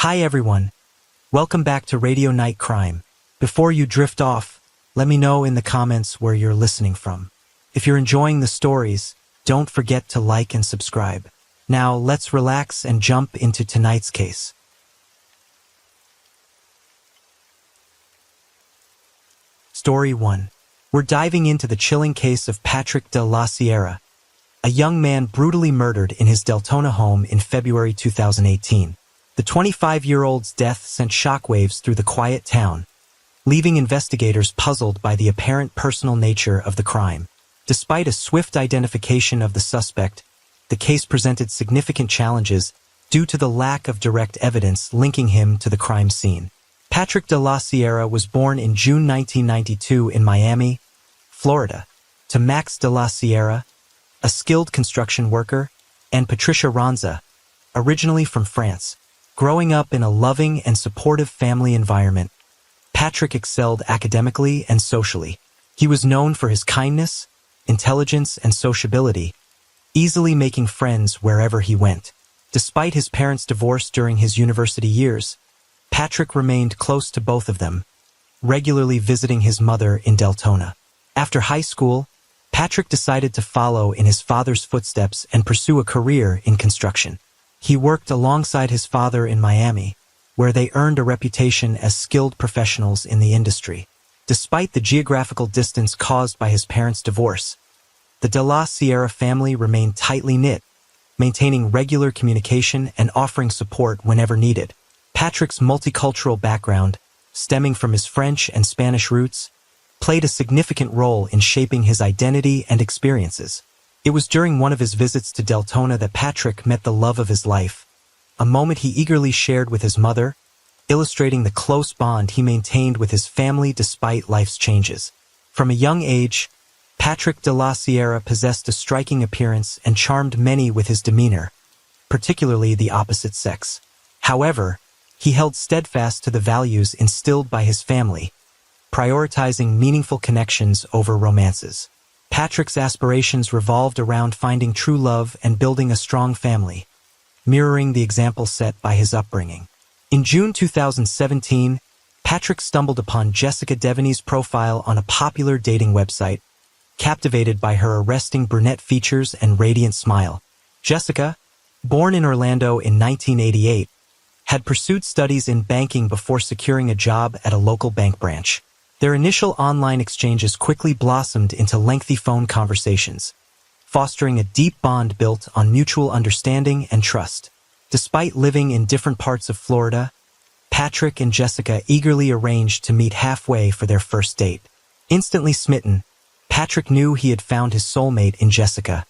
Hi everyone, welcome back to Radio Night Crime. Before you drift off, let me know in the comments where you're listening from. If you're enjoying the stories, don't forget to like and subscribe. Now let's relax and jump into tonight's case. Story 1. We're diving into the chilling case of Patrick de la Sierra, a young man brutally murdered in his Deltona home in February 2018. The 25-year-old's death sent shockwaves through the quiet town, leaving investigators puzzled by the apparent personal nature of the crime. Despite a swift identification of the suspect, the case presented significant challenges due to the lack of direct evidence linking him to the crime scene. Patrick de la Sierra was born in June 1992 in Miami, Florida, to Max de la Sierra, a skilled construction worker, and Patricia Ronza, originally from France. Growing up in a loving and supportive family environment, Patrick excelled academically and socially. He was known for his kindness, intelligence, and sociability, easily making friends wherever he went. Despite his parents' divorce during his university years, Patrick remained close to both of them, regularly visiting his mother in Deltona. After high school, Patrick decided to follow in his father's footsteps and pursue a career in construction. He worked alongside his father in Miami, where they earned a reputation as skilled professionals in the industry. Despite the geographical distance caused by his parents' divorce, the de la Sierra family remained tightly knit, maintaining regular communication and offering support whenever needed. Patrick's multicultural background, stemming from his French and Spanish roots, played a significant role in shaping his identity and experiences. It was during one of his visits to Deltona that Patrick met the love of his life, a moment he eagerly shared with his mother, illustrating the close bond he maintained with his family despite life's changes. From a young age, Patrick de la Sierra possessed a striking appearance and charmed many with his demeanor, particularly the opposite sex. However, he held steadfast to the values instilled by his family, prioritizing meaningful connections over romances. Patrick's aspirations revolved around finding true love and building a strong family, mirroring the example set by his upbringing. In June 2017, Patrick stumbled upon Jessica Devaney's profile on a popular dating website, captivated by her arresting brunette features and radiant smile. Jessica, born in Orlando in 1988, had pursued studies in banking before securing a job at a local bank branch. Their initial online exchanges quickly blossomed into lengthy phone conversations, fostering a deep bond built on mutual understanding and trust. Despite living in different parts of Florida, Patrick and Jessica eagerly arranged to meet halfway for their first date. Instantly smitten, Patrick knew he had found his soulmate in Jessica,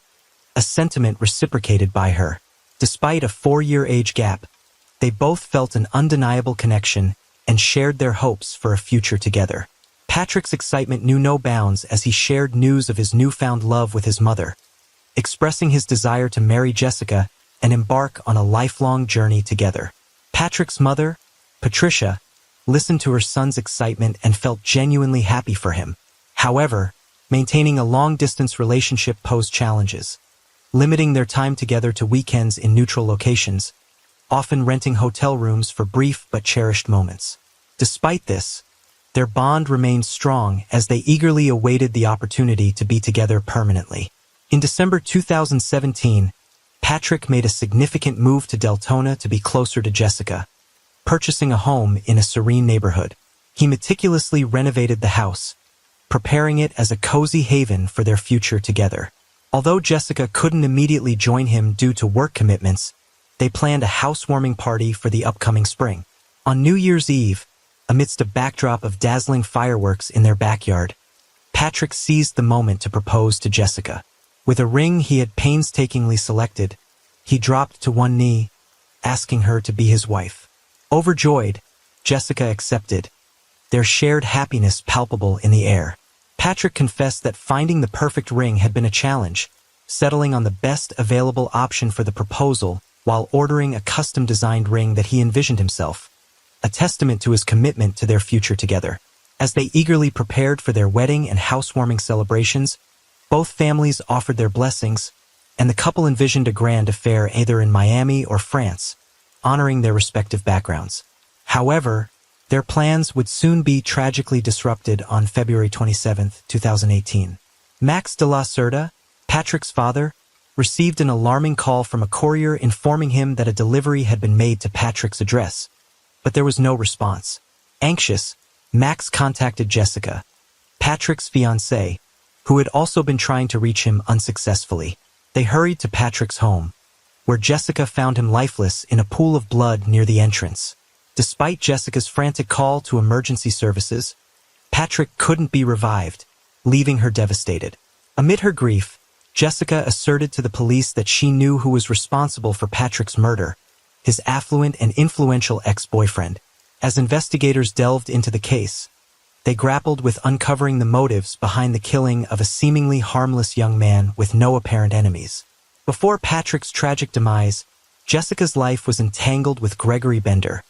a sentiment reciprocated by her. Despite a 4-year age gap, they both felt an undeniable connection and shared their hopes for a future together. Patrick's excitement knew no bounds as he shared news of his newfound love with his mother, expressing his desire to marry Jessica and embark on a lifelong journey together. Patrick's mother, Patricia, listened to her son's excitement and felt genuinely happy for him. However, maintaining a long-distance relationship posed challenges, limiting their time together to weekends in neutral locations, often renting hotel rooms for brief but cherished moments. Despite this, their bond remained strong as they eagerly awaited the opportunity to be together permanently. In December 2017, Patrick made a significant move to Deltona to be closer to Jessica, purchasing a home in a serene neighborhood. He meticulously renovated the house, preparing it as a cozy haven for their future together. Although Jessica couldn't immediately join him due to work commitments, they planned a housewarming party for the upcoming spring. On New Year's Eve, amidst a backdrop of dazzling fireworks in their backyard, Patrick seized the moment to propose to Jessica. With a ring he had painstakingly selected, he dropped to one knee, asking her to be his wife. Overjoyed, Jessica accepted, their shared happiness palpable in the air. Patrick confessed that finding the perfect ring had been a challenge, settling on the best available option for the proposal while ordering a custom-designed ring that he envisioned himself, a testament to his commitment to their future together. As they eagerly prepared for their wedding and housewarming celebrations, both families offered their blessings, and the couple envisioned a grand affair either in Miami or France, honoring their respective backgrounds. However, their plans would soon be tragically disrupted on February 27, 2018. Max de la Cerda, Patrick's father, received an alarming call from a courier informing him that a delivery had been made to Patrick's address, but there was no response. Anxious, Max contacted Jessica, Patrick's fiancée, who had also been trying to reach him unsuccessfully. They hurried to Patrick's home, where Jessica found him lifeless in a pool of blood near the entrance. Despite Jessica's frantic call to emergency services, Patrick couldn't be revived, leaving her devastated. Amid her grief, Jessica asserted to the police that she knew who was responsible for Patrick's murder, his affluent and influential ex-boyfriend. As investigators delved into the case, they grappled with uncovering the motives behind the killing of a seemingly harmless young man with no apparent enemies. Before Patrick's tragic demise, Jessica's life was entangled with Gregory Bender,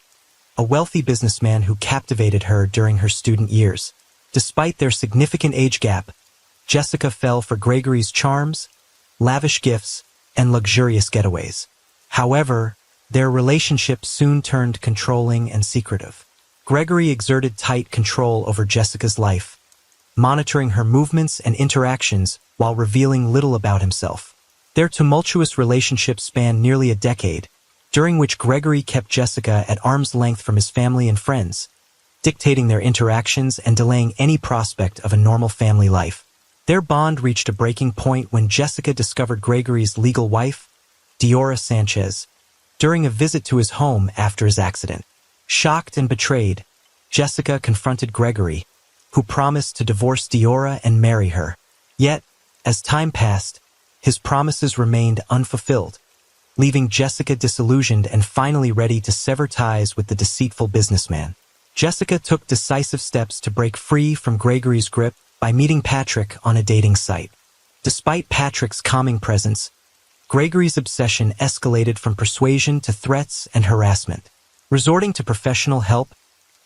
a wealthy businessman who captivated her during her student years. Despite their significant age gap, Jessica fell for Gregory's charms, lavish gifts, and luxurious getaways. However, their relationship soon turned controlling and secretive. Gregory exerted tight control over Jessica's life, monitoring her movements and interactions while revealing little about himself. Their tumultuous relationship spanned nearly a decade, during which Gregory kept Jessica at arm's length from his family and friends, dictating their interactions and delaying any prospect of a normal family life. Their bond reached a breaking point when Jessica discovered Gregory's legal wife, Diora Sanchez, during a visit to his home after his accident. Shocked and betrayed, Jessica confronted Gregory, who promised to divorce Diora and marry her. Yet, as time passed, his promises remained unfulfilled, leaving Jessica disillusioned and finally ready to sever ties with the deceitful businessman. Jessica took decisive steps to break free from Gregory's grip by meeting Patrick on a dating site. Despite Patrick's calming presence, Gregory's obsession escalated from persuasion to threats and harassment. Resorting to professional help,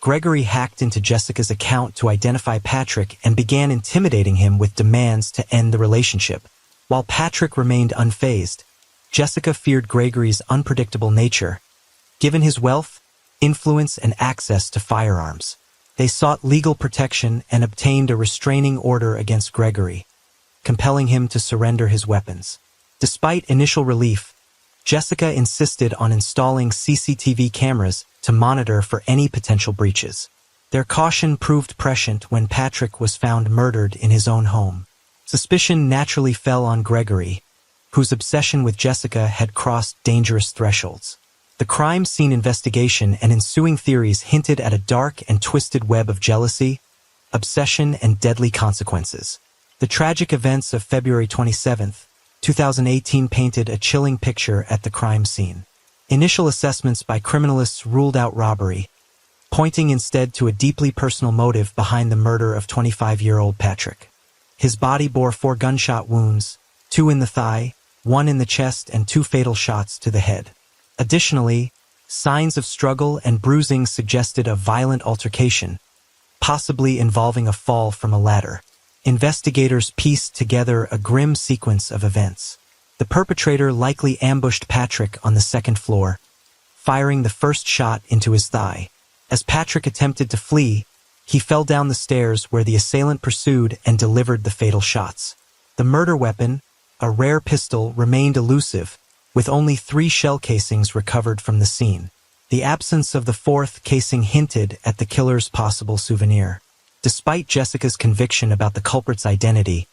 Gregory hacked into Jessica's account to identify Patrick and began intimidating him with demands to end the relationship. While Patrick remained unfazed, Jessica feared Gregory's unpredictable nature. Given his wealth, influence, and access to firearms, they sought legal protection and obtained a restraining order against Gregory, compelling him to surrender his weapons. Despite initial relief, Jessica insisted on installing CCTV cameras to monitor for any potential breaches. Their caution proved prescient when Patrick was found murdered in his own home. Suspicion naturally fell on Gregory, whose obsession with Jessica had crossed dangerous thresholds. The crime scene investigation and ensuing theories hinted at a dark and twisted web of jealousy, obsession, and deadly consequences. The tragic events of February 27, 2018 painted a chilling picture at the crime scene. Initial assessments by criminalists ruled out robbery, pointing instead to a deeply personal motive behind the murder of 25-year-old Patrick. His body bore 4 gunshot wounds, 2 in the thigh, 1 in the chest, and 2 fatal shots to the head. Additionally, signs of struggle and bruising suggested a violent altercation, possibly involving a fall from a ladder. Investigators pieced together a grim sequence of events. The perpetrator likely ambushed Patrick on the 2nd floor, firing the first shot into his thigh. As Patrick attempted to flee, he fell down the stairs where the assailant pursued and delivered the fatal shots. The murder weapon, a rare pistol, remained elusive, with only 3 shell casings recovered from the scene. The absence of the 4th casing hinted at the killer's possible souvenir. Despite Jessica's conviction about the culprit's identity,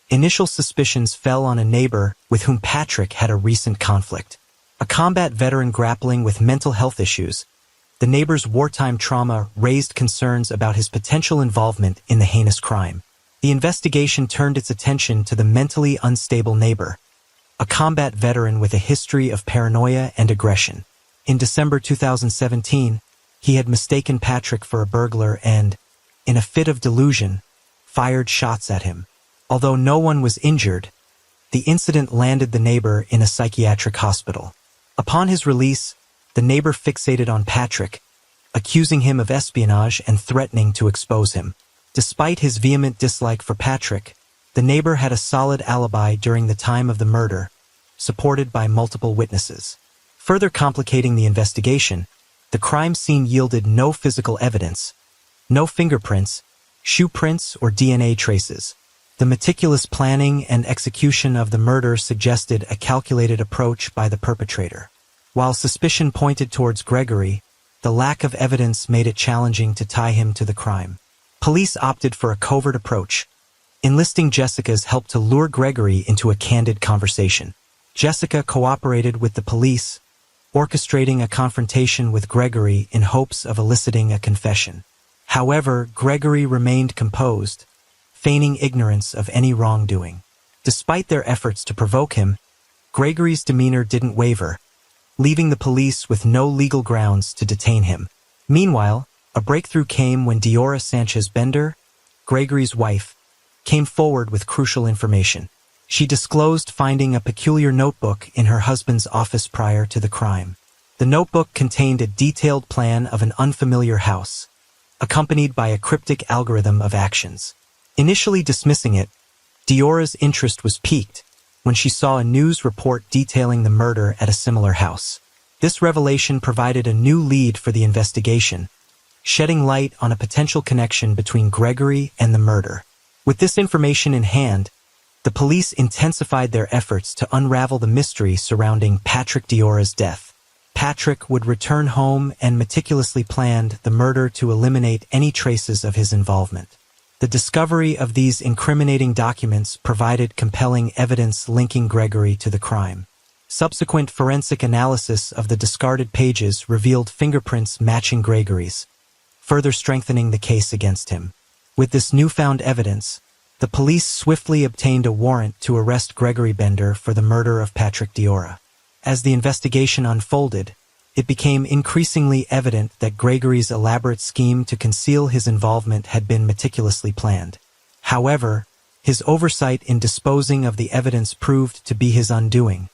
initial suspicions fell on a neighbor with whom Patrick had a recent conflict. A combat veteran grappling with mental health issues, the neighbor's wartime trauma raised concerns about his potential involvement in the heinous crime. The investigation turned its attention to the mentally unstable neighbor, a combat veteran with a history of paranoia and aggression. In December 2017, he had mistaken Patrick for a burglar and, in a fit of delusion, fired shots at him. Although no one was injured, the incident landed the neighbor in a psychiatric hospital. Upon his release, the neighbor fixated on Patrick, accusing him of espionage and threatening to expose him. Despite his vehement dislike for Patrick, the neighbor had a solid alibi during the time of the murder, supported by multiple witnesses. Further complicating the investigation, the crime scene yielded no physical evidence, no fingerprints, shoe prints, or DNA traces. The meticulous planning and execution of the murder suggested a calculated approach by the perpetrator. While suspicion pointed towards Gregory, the lack of evidence made it challenging to tie him to the crime. Police opted for a covert approach, enlisting Jessica's help to lure Gregory into a candid conversation. Jessica cooperated with the police, orchestrating a confrontation with Gregory in hopes of eliciting a confession. However, Gregory remained composed, feigning ignorance of any wrongdoing. Despite their efforts to provoke him, Gregory's demeanor didn't waver, leaving the police with no legal grounds to detain him. Meanwhile, a breakthrough came when Diora Sanchez-Bender, Gregory's wife, came forward with crucial information. She disclosed finding a peculiar notebook in her husband's office prior to the crime. The notebook contained a detailed plan of an unfamiliar house, accompanied by a cryptic algorithm of actions. Initially dismissing it, Diora's interest was piqued when she saw a news report detailing the murder at a similar house. This revelation provided a new lead for the investigation, shedding light on a potential connection between Gregory and the murder. With this information in hand, the police intensified their efforts to unravel the mystery surrounding Patrick Diora's death. Patrick would return home and meticulously planned the murder to eliminate any traces of his involvement. The discovery of these incriminating documents provided compelling evidence linking Gregory to the crime. Subsequent forensic analysis of the discarded pages revealed fingerprints matching Gregory's, further strengthening the case against him. With this newfound evidence, the police swiftly obtained a warrant to arrest Gregory Bender for the murder of Patrick Diora. As the investigation unfolded, it became increasingly evident that Gregory's elaborate scheme to conceal his involvement had been meticulously planned. However, his oversight in disposing of the evidence proved to be his undoing,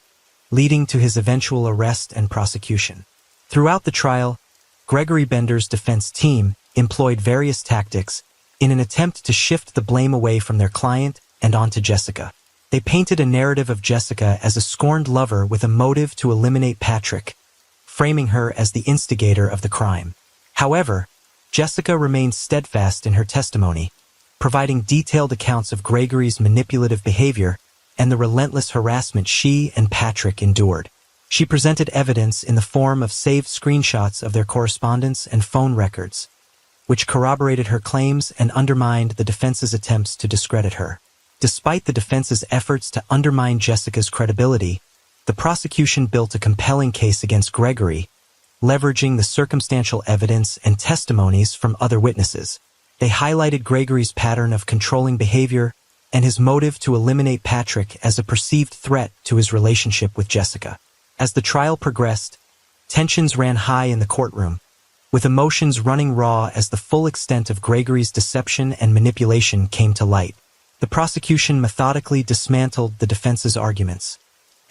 leading to his eventual arrest and prosecution. Throughout the trial, Gregory Bender's defense team employed various tactics in an attempt to shift the blame away from their client and onto Jessica. They painted a narrative of Jessica as a scorned lover with a motive to eliminate Patrick, framing her as the instigator of the crime. However, Jessica remained steadfast in her testimony, providing detailed accounts of Gregory's manipulative behavior and the relentless harassment she and Patrick endured. She presented evidence in the form of saved screenshots of their correspondence and phone records, which corroborated her claims and undermined the defense's attempts to discredit her. Despite the defense's efforts to undermine Jessica's credibility, the prosecution built a compelling case against Gregory, leveraging the circumstantial evidence and testimonies from other witnesses. They highlighted Gregory's pattern of controlling behavior and his motive to eliminate Patrick as a perceived threat to his relationship with Jessica. As the trial progressed, tensions ran high in the courtroom, with emotions running raw as the full extent of Gregory's deception and manipulation came to light. The prosecution methodically dismantled the defense's arguments,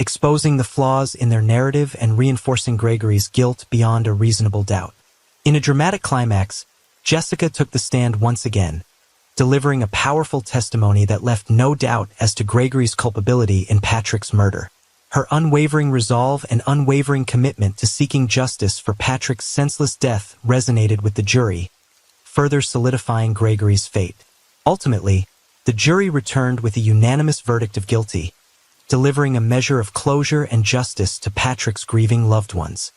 exposing the flaws in their narrative and reinforcing Gregory's guilt beyond a reasonable doubt. In a dramatic climax, Jessica took the stand once again, delivering a powerful testimony that left no doubt as to Gregory's culpability in Patrick's murder. Her unwavering resolve and unwavering commitment to seeking justice for Patrick's senseless death resonated with the jury, further solidifying Gregory's fate. Ultimately, the jury returned with a unanimous verdict of guilty, delivering a measure of closure and justice to Patrick's grieving loved ones.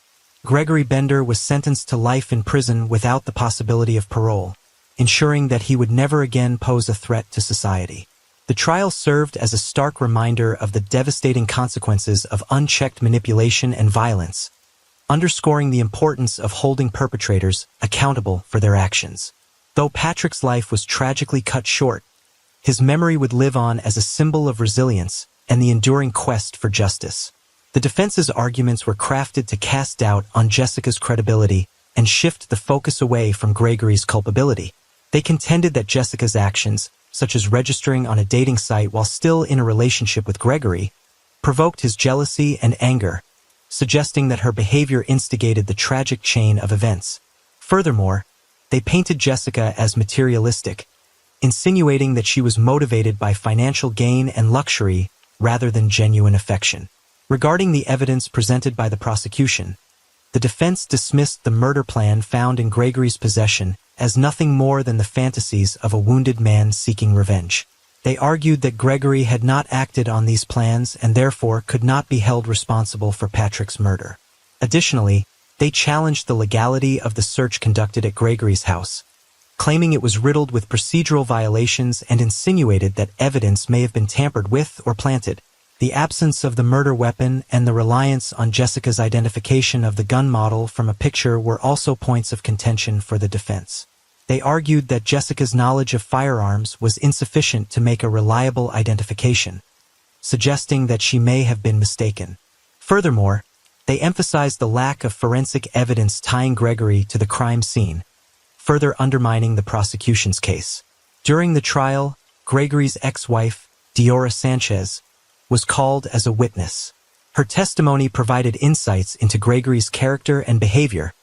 Gregory Bender was sentenced to life in prison without the possibility of parole, ensuring that he would never again pose a threat to society. The trial served as a stark reminder of the devastating consequences of unchecked manipulation and violence, underscoring the importance of holding perpetrators accountable for their actions. Though Patrick's life was tragically cut short, his memory would live on as a symbol of resilience and the enduring quest for justice. The defense's arguments were crafted to cast doubt on Jessica's credibility and shift the focus away from Gregory's culpability. They contended that Jessica's actions, such as registering on a dating site while still in a relationship with Gregory, provoked his jealousy and anger, suggesting that her behavior instigated the tragic chain of events. Furthermore, they painted Jessica as materialistic, insinuating that she was motivated by financial gain and luxury rather than genuine affection. Regarding the evidence presented by the prosecution, the defense dismissed the murder plan found in Gregory's possession as nothing more than the fantasies of a wounded man seeking revenge. They argued that Gregory had not acted on these plans and therefore could not be held responsible for Patrick's murder. Additionally, they challenged the legality of the search conducted at Gregory's house, claiming it was riddled with procedural violations and insinuated that evidence may have been tampered with or planted. The absence of the murder weapon and the reliance on Jessica's identification of the gun model from a picture were also points of contention for the defense. They argued that Jessica's knowledge of firearms was insufficient to make a reliable identification, suggesting that she may have been mistaken. Furthermore, they emphasized the lack of forensic evidence tying Gregory to the crime scene, further undermining the prosecution's case. During the trial, Gregory's ex-wife, Diora Sanchez, was called as a witness. Her testimony provided insights into Gregory's character and behavior,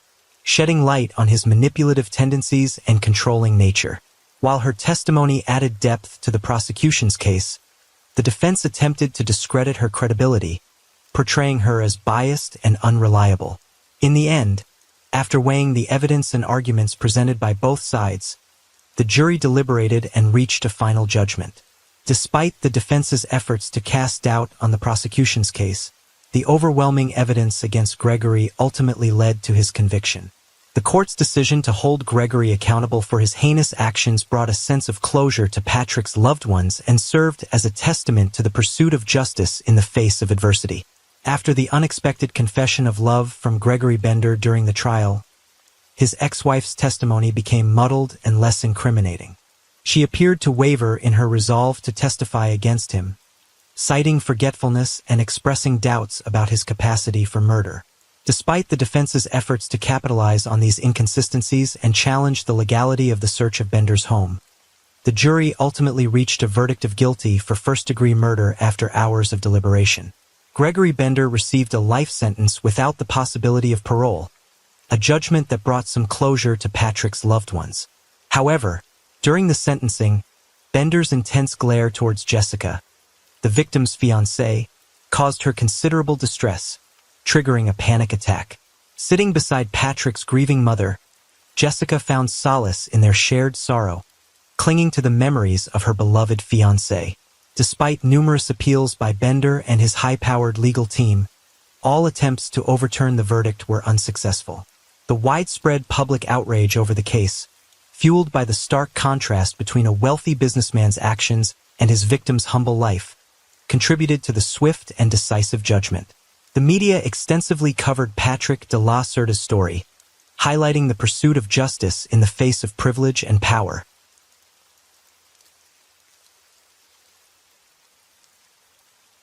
shedding light on his manipulative tendencies and controlling nature. While her testimony added depth to the prosecution's case, the defense attempted to discredit her credibility, portraying her as biased and unreliable. In the end, after weighing the evidence and arguments presented by both sides, the jury deliberated and reached a final judgment. Despite the defense's efforts to cast doubt on the prosecution's case, the overwhelming evidence against Gregory ultimately led to his conviction. The court's decision to hold Gregory accountable for his heinous actions brought a sense of closure to Patrick's loved ones and served as a testament to the pursuit of justice in the face of adversity. After the unexpected confession of love from Gregory Bender during the trial, his ex-wife's testimony became muddled and less incriminating. She appeared to waver in her resolve to testify against him, citing forgetfulness and expressing doubts about his capacity for murder. Despite the defense's efforts to capitalize on these inconsistencies and challenge the legality of the search of Bender's home, the jury ultimately reached a verdict of guilty for first-degree murder after hours of deliberation. Gregory Bender received a life sentence without the possibility of parole, a judgment that brought some closure to Patrick's loved ones. However, during the sentencing, Bender's intense glare towards Jessica, the victim's fiancée, caused her considerable distress, triggering a panic attack. Sitting beside Patrick's grieving mother, Jessica found solace in their shared sorrow, clinging to the memories of her beloved fiancé. Despite numerous appeals by Bender and his high-powered legal team, all attempts to overturn the verdict were unsuccessful. The widespread public outrage over the case, fueled by the stark contrast between a wealthy businessman's actions and his victim's humble life, contributed to the swift and decisive judgment. The media extensively covered Patrick de la Cerda's story, highlighting the pursuit of justice in the face of privilege and power.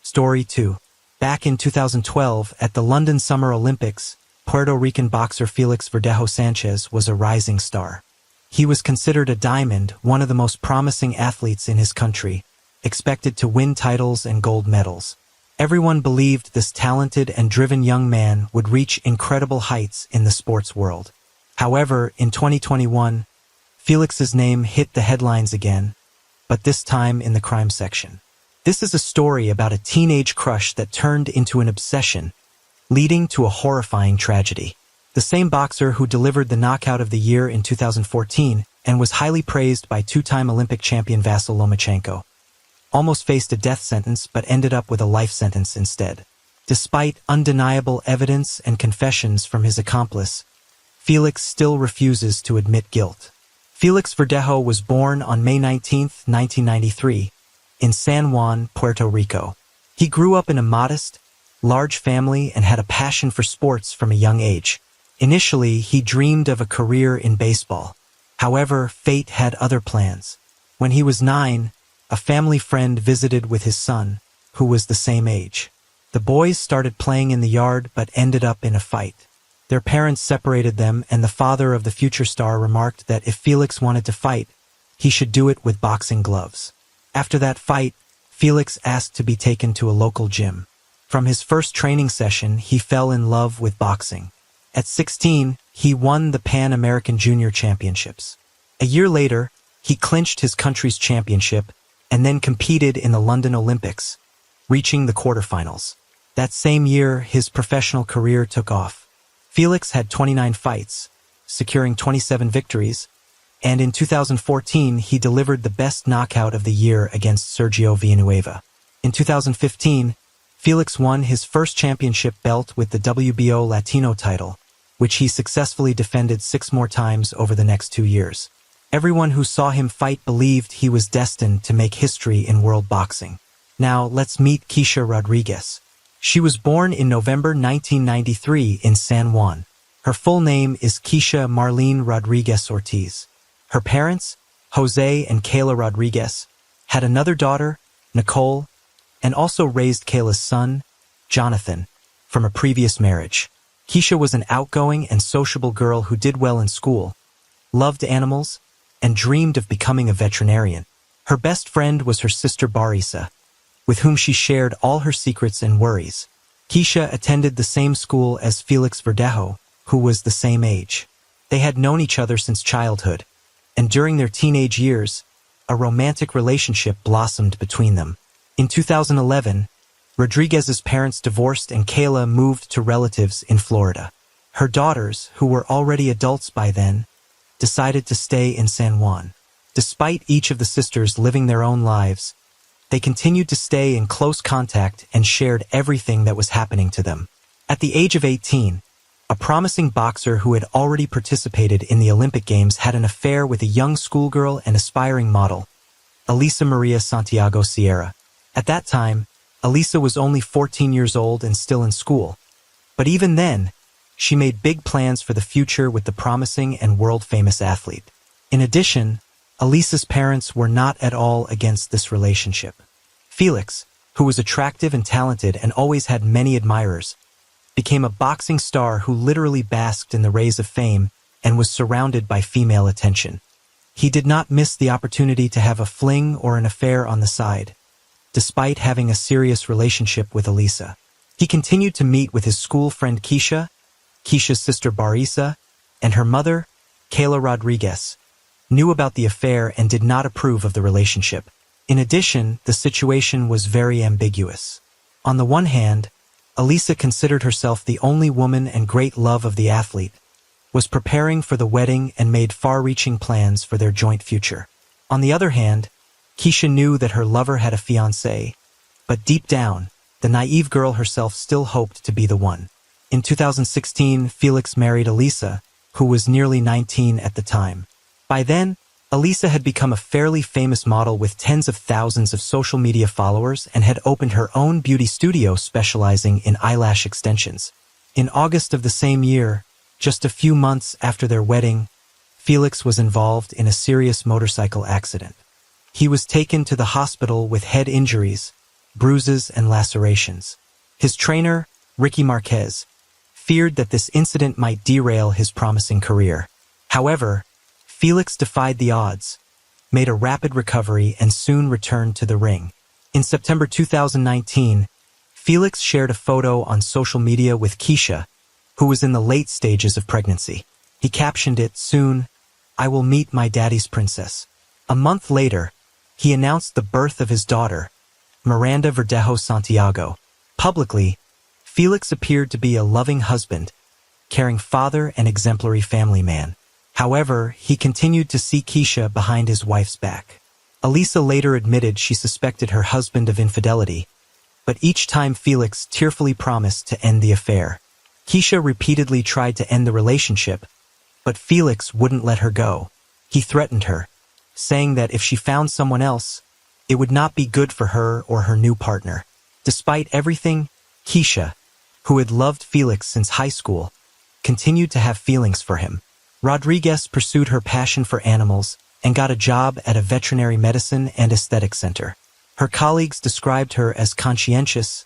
Story 2. Back in 2012, at the London Summer Olympics, Puerto Rican boxer Felix Verdejo Sanchez was a rising star. He was considered a diamond, one of the most promising athletes in his country, expected to win titles and gold medals. Everyone believed this talented and driven young man would reach incredible heights in the sports world. However, in 2021, Felix's name hit the headlines again, but this time in the crime section. This is a story about a teenage crush that turned into an obsession, leading to a horrifying tragedy. The same boxer who delivered the knockout of the year in 2014 and was highly praised by two-time Olympic champion Vasyl Lomachenko almost faced a death sentence but ended up with a life sentence instead. Despite undeniable evidence and confessions from his accomplice, Felix still refuses to admit guilt. Felix Verdejo was born on May 19, 1993, in San Juan, Puerto Rico. He grew up in a modest, large family and had a passion for sports from a young age. Initially, he dreamed of a career in baseball. However, fate had other plans. When he was 9, a family friend visited with his son, who was the same age. The boys started playing in the yard but ended up in a fight. Their parents separated them, and the father of the future star remarked that if Felix wanted to fight, he should do it with boxing gloves. After that fight, Felix asked to be taken to a local gym. From his first training session, he fell in love with boxing. At 16, he won the Pan American Junior Championships. A year later, he clinched his country's championship and then competed in the London Olympics, reaching the quarterfinals. That same year, his professional career took off. Felix had 29 fights, securing 27 victories, and in 2014 he delivered the best knockout of the year against Sergio Villanueva. In 2015, Felix won his first championship belt with the WBO Latino title, which he successfully defended 6 more times over the next 2 years. Everyone who saw him fight believed he was destined to make history in world boxing. Now, let's meet Keisha Rodriguez. She was born in November 1993 in San Juan. Her full name is Keisha Marlene Rodriguez Ortiz. Her parents, Jose and Kayla Rodriguez, had another daughter, Nicole, and also raised Kayla's son, Jonathan, from a previous marriage. Keisha was an outgoing and sociable girl who did well in school, loved animals, and dreamed of becoming a veterinarian. Her best friend was her sister Barisa, with whom she shared all her secrets and worries. Keisha attended the same school as Felix Verdejo, who was the same age. They had known each other since childhood, and during their teenage years, a romantic relationship blossomed between them. In 2011, Rodriguez's parents divorced and Kayla moved to relatives in Florida. Her daughters, who were already adults by then, decided to stay in San Juan. Despite each of the sisters living their own lives, they continued to stay in close contact and shared everything that was happening to them. At the age of 18, a promising boxer who had already participated in the Olympic Games had an affair with a young schoolgirl and aspiring model, Elisa Maria Santiago Sierra. At that time, Elisa was only 14 years old and still in school. But even then, she made big plans for the future with the promising and world-famous athlete. In addition, Elisa's parents were not at all against this relationship. Felix, who was attractive and talented and always had many admirers, became a boxing star who literally basked in the rays of fame and was surrounded by female attention. He did not miss the opportunity to have a fling or an affair on the side, despite having a serious relationship with Elisa. He continued to meet with his school friend Keisha, Keisha's sister Barisa, and her mother, Kayla Rodriguez, knew about the affair and did not approve of the relationship. In addition, the situation was very ambiguous. On the one hand, Elisa considered herself the only woman and great love of the athlete, was preparing for the wedding and made far-reaching plans for their joint future. On the other hand, Keisha knew that her lover had a fiancé, but deep down, the naive girl herself still hoped to be the one. In 2016, Felix married Elisa, who was nearly 19 at the time. By then, Elisa had become a fairly famous model with tens of thousands of social media followers and had opened her own beauty studio specializing in eyelash extensions. In August of the same year, just a few months after their wedding, Felix was involved in a serious motorcycle accident. He was taken to the hospital with head injuries, bruises, and lacerations. His trainer, Ricky Marquez, feared that this incident might derail his promising career. However, Felix defied the odds, made a rapid recovery, and soon returned to the ring. In September 2019, Felix shared a photo on social media with Keisha, who was in the late stages of pregnancy. He captioned it, "Soon, I will meet my daddy's princess." A month later, he announced the birth of his daughter, Miranda Verdejo Santiago. Publicly, Felix appeared to be a loving husband, caring father, and exemplary family man. However, he continued to see Keisha behind his wife's back. Elisa later admitted she suspected her husband of infidelity, but each time Felix tearfully promised to end the affair. Keisha repeatedly tried to end the relationship, but Felix wouldn't let her go. He threatened her, saying that if she found someone else, it would not be good for her or her new partner. Despite everything, Keisha, who had loved Felix since high school, continued to have feelings for him. Rodriguez pursued her passion for animals and got a job at a veterinary medicine and aesthetic center. Her colleagues described her as conscientious,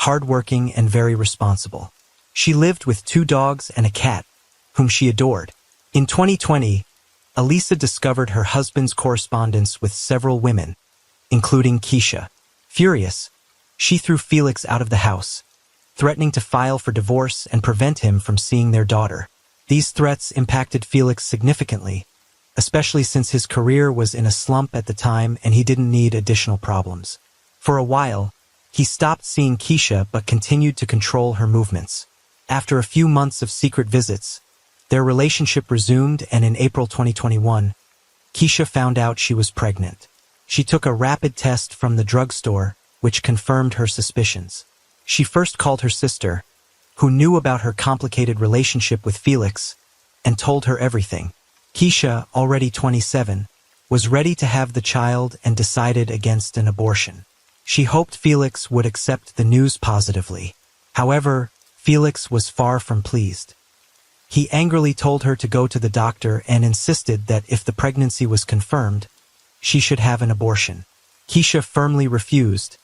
hardworking, and very responsible. She lived with 2 dogs and a cat, whom she adored. In 2020, Elisa discovered her husband's correspondence with several women, including Keisha. Furious, she threw Felix out of the house, threatening to file for divorce and prevent him from seeing their daughter. These threats impacted Felix significantly, especially since his career was in a slump at the time and he didn't need additional problems. For a while, He stopped seeing Keisha but continued to control her movements. After a few months of secret visits, their relationship resumed, and in April 2021, Keisha found out she was pregnant. She took a rapid test from the drugstore, which confirmed her suspicions. She first called her sister, who knew about her complicated relationship with Felix, and told her everything. Keisha, already 27, was ready to have the child and decided against an abortion. She hoped Felix would accept the news positively. However, Felix was far from pleased. He angrily told her to go to the doctor and insisted that if the pregnancy was confirmed, she should have an abortion. Keisha firmly refused,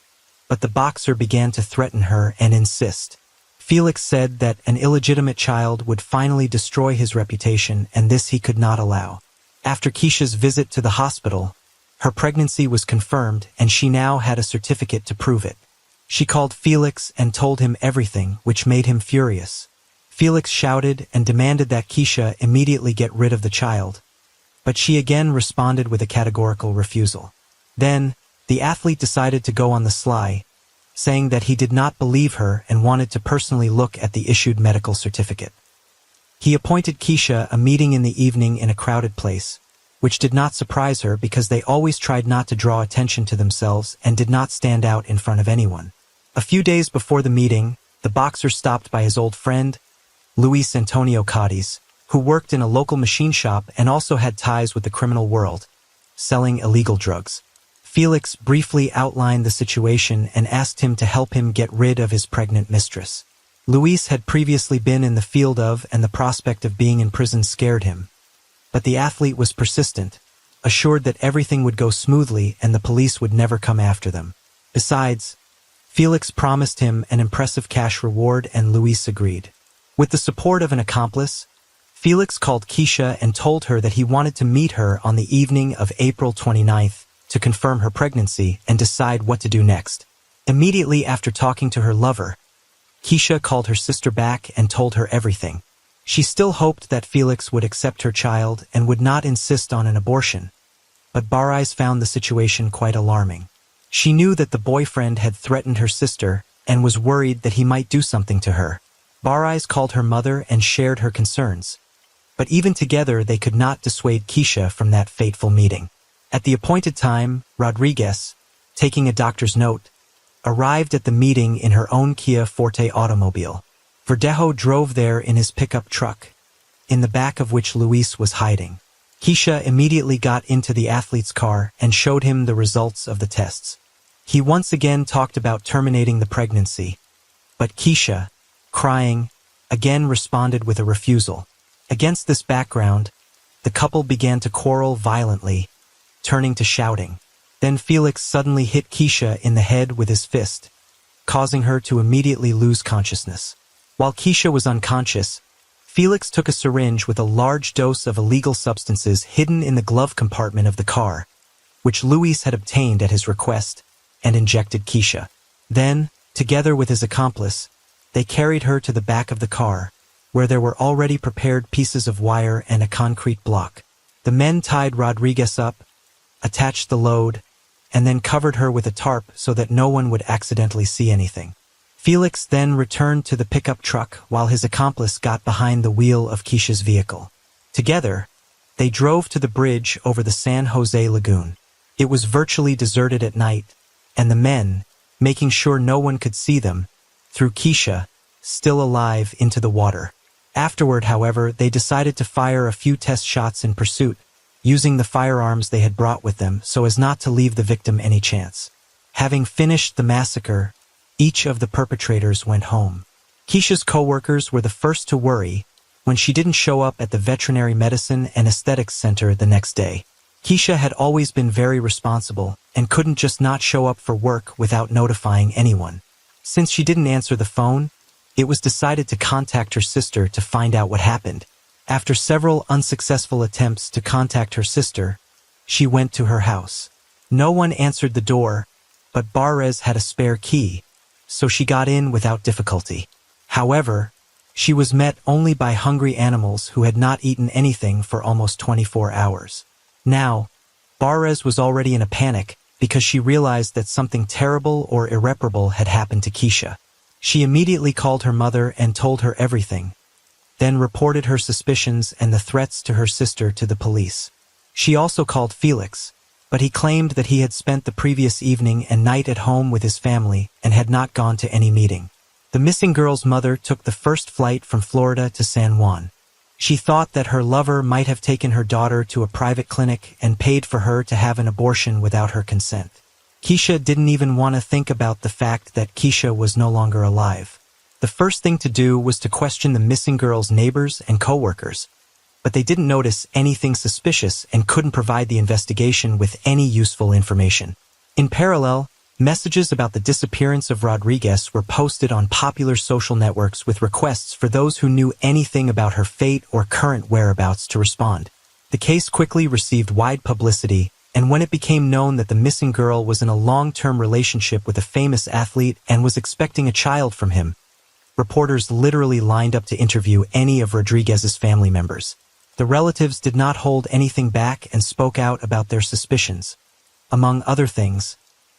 but the boxer began to threaten her and insist. Felix said that an illegitimate child would finally destroy his reputation, and this he could not allow. After Keisha's visit to the hospital, her pregnancy was confirmed and she now had a certificate to prove it. She called Felix and told him everything, which made him furious. Felix shouted and demanded that Keisha immediately get rid of the child, but she again responded with a categorical refusal. Then, the athlete decided to go on the sly, saying that he did not believe her and wanted to personally look at the issued medical certificate. He appointed Keisha a meeting in the evening in a crowded place, which did not surprise her because they always tried not to draw attention to themselves and did not stand out in front of anyone. A few days before the meeting, the boxer stopped by his old friend, Luis Antonio Cadiz, who worked in a local machine shop and also had ties with the criminal world, selling illegal drugs. Felix briefly outlined the situation and asked him to help him get rid of his pregnant mistress. Luis had previously been in the field of, and the prospect of being in prison scared him. But the athlete was persistent, assured that everything would go smoothly and the police would never come after them. Besides, Felix promised him an impressive cash reward and Luis agreed. With the support of an accomplice, Felix called Keisha and told her that he wanted to meet her on the evening of April 29th to confirm her pregnancy and decide what to do next. Immediately after talking to her lover, Keisha called her sister back and told her everything. She still hoped that Felix would accept her child and would not insist on an abortion, but Barais found the situation quite alarming. She knew that the boyfriend had threatened her sister and was worried that he might do something to her. Barais called her mother and shared her concerns, but even together they could not dissuade Keisha from that fateful meeting. At the appointed time, Rodriguez, taking a doctor's note, arrived at the meeting in her own Kia Forte automobile. Verdejo drove there in his pickup truck, in the back of which Luis was hiding. Keisha immediately got into the athlete's car and showed him the results of the tests. He once again talked about terminating the pregnancy, but Keisha, crying, again responded with a refusal. Against this background, the couple began to quarrel violently, turning to shouting. Then Felix suddenly hit Keisha in the head with his fist, causing her to immediately lose consciousness. While Keisha was unconscious, Felix took a syringe with a large dose of illegal substances hidden in the glove compartment of the car, which Luis had obtained at his request, and injected Keisha. Then, together with his accomplice, they carried her to the back of the car, where there were already prepared pieces of wire and a concrete block. The men tied Rodriguez up, attached the load, and then covered her with a tarp so that no one would accidentally see anything. Felix then returned to the pickup truck while his accomplice got behind the wheel of Keisha's vehicle. Together, they drove to the bridge over the San Jose Lagoon. It was virtually deserted at night, and the men, making sure no one could see them, threw Keisha, still alive, into the water. Afterward, however, they decided to fire a few test shots in pursuit, using the firearms they had brought with them so as not to leave the victim any chance. Having finished the massacre, each of the perpetrators went home. Keisha's co-workers were the first to worry when she didn't show up at the Veterinary Medicine and Aesthetics Center the next day. Keisha had always been very responsible and couldn't just not show up for work without notifying anyone. Since she didn't answer the phone, it was decided to contact her sister to find out what happened. After several unsuccessful attempts to contact her sister, she went to her house. No one answered the door, but Bares had a spare key, so she got in without difficulty. However, she was met only by hungry animals who had not eaten anything for almost 24 hours. Now, Bares was already in a panic because she realized that something terrible or irreparable had happened to Keisha. She immediately called her mother and told her everything, then reported her suspicions and the threats to her sister to the police. She also called Felix, but he claimed that he had spent the previous evening and night at home with his family and had not gone to any meeting. The missing girl's mother took the first flight from Florida to San Juan. She thought that her lover might have taken her daughter to a private clinic and paid for her to have an abortion without her consent. Keisha didn't even want to think about the fact that Keisha was no longer alive. The first thing to do was to question the missing girl's neighbors and coworkers, but they didn't notice anything suspicious and couldn't provide the investigation with any useful information. In parallel, messages about the disappearance of Rodriguez were posted on popular social networks with requests for those who knew anything about her fate or current whereabouts to respond. The case quickly received wide publicity, and when it became known that the missing girl was in a long-term relationship with a famous athlete and was expecting a child from him, reporters literally lined up to interview any of Rodriguez's family members. The relatives did not hold anything back and spoke out about their suspicions, among other things,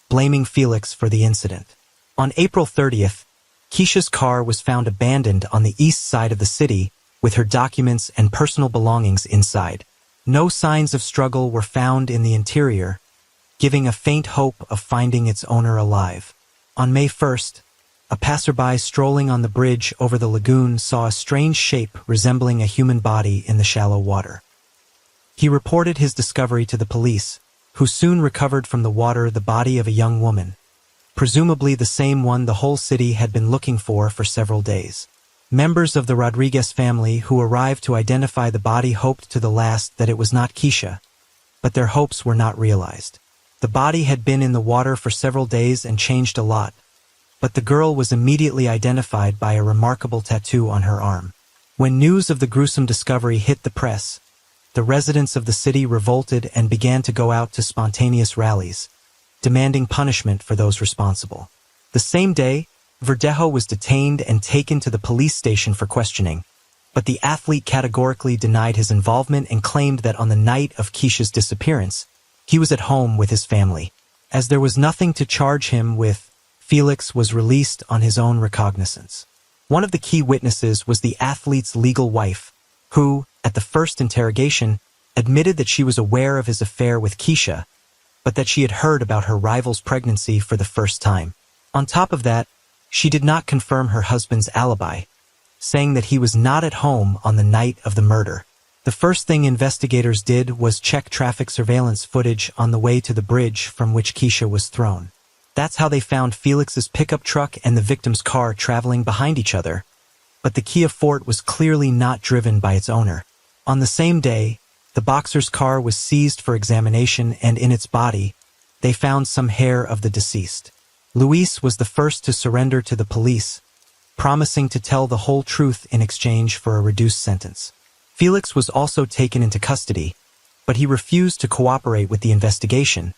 blaming Felix for the incident. On April 30th, Keisha's car was found abandoned on the east side of the city with her documents and personal belongings inside. No signs of struggle were found in the interior, giving a faint hope of finding its owner alive. On May 1st, a passerby strolling on the bridge over the lagoon saw a strange shape resembling a human body in the shallow water. He reported his discovery to the police, who soon recovered from the water the body of a young woman, presumably the same one the whole city had been looking for several days. Members of the Rodriguez family who arrived to identify the body hoped to the last that it was not Keisha, but their hopes were not realized. The body had been in the water for several days and changed a lot, but the girl was immediately identified by a remarkable tattoo on her arm. When news of the gruesome discovery hit the press, the residents of the city revolted and began to go out to spontaneous rallies, demanding punishment for those responsible. The same day, Verdejo was detained and taken to the police station for questioning, but the athlete categorically denied his involvement and claimed that on the night of Keisha's disappearance, he was at home with his family. As there was nothing to charge him with, Felix was released on his own recognizance. One of the key witnesses was the athlete's legal wife, who, at the first interrogation, admitted that she was aware of his affair with Keisha, but that she had heard about her rival's pregnancy for the first time. On top of that, she did not confirm her husband's alibi, saying that he was not at home on the night of the murder. The first thing investigators did was check traffic surveillance footage on the way to the bridge from which Keisha was thrown. That's how they found Felix's pickup truck and the victim's car traveling behind each other, but the Kia Forte was clearly not driven by its owner. On the same day, the boxer's car was seized for examination, and in its body, they found some hair of the deceased. Luis was the first to surrender to the police, promising to tell the whole truth in exchange for a reduced sentence. Felix was also taken into custody, but he refused to cooperate with the investigation,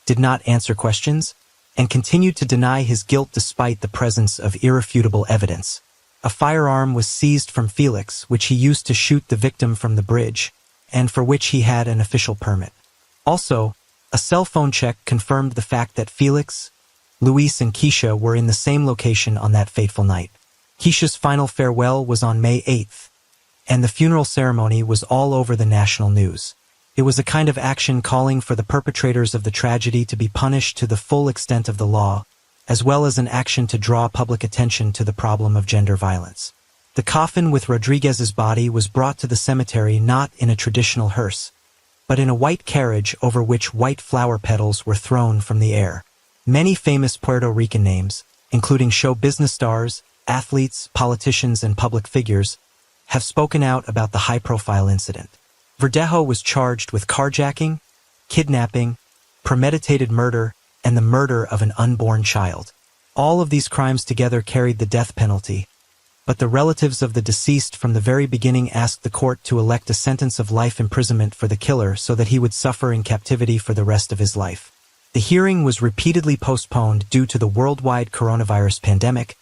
did not answer questions, and continued to deny his guilt despite the presence of irrefutable evidence. A firearm was seized from Felix, which he used to shoot the victim from the bridge, and for which he had an official permit. Also, a cell phone check confirmed the fact that Felix, Luis, and Keisha were in the same location on that fateful night. Keisha's final farewell was on May 8th, and the funeral ceremony was all over the national news. It was a kind of action calling for the perpetrators of the tragedy to be punished to the full extent of the law, as well as an action to draw public attention to the problem of gender violence. The coffin with Rodriguez's body was brought to the cemetery not in a traditional hearse, but in a white carriage over which white flower petals were thrown from the air. Many famous Puerto Rican names, including show business stars, athletes, politicians, and public figures, have spoken out about the high-profile incident. Verdejo was charged with carjacking, kidnapping, premeditated murder, and the murder of an unborn child. All of these crimes together carried the death penalty, but the relatives of the deceased from the very beginning asked the court to elect a sentence of life imprisonment for the killer so that he would suffer in captivity for the rest of his life. The hearing was repeatedly postponed due to the worldwide coronavirus pandemic,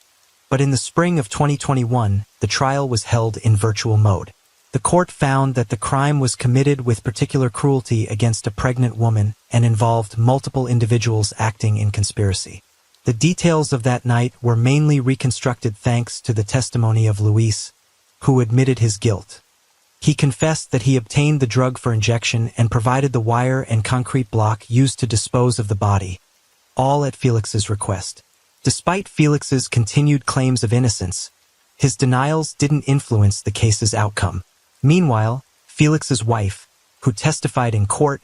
but in the spring of 2021, the trial was held in virtual mode. The court found that the crime was committed with particular cruelty against a pregnant woman and involved multiple individuals acting in conspiracy. The details of that night were mainly reconstructed thanks to the testimony of Luis, who admitted his guilt. He confessed that he obtained the drug for injection and provided the wire and concrete block used to dispose of the body, all at Felix's request. Despite Felix's continued claims of innocence, his denials didn't influence the case's outcome. Meanwhile, Felix's wife, who testified in court,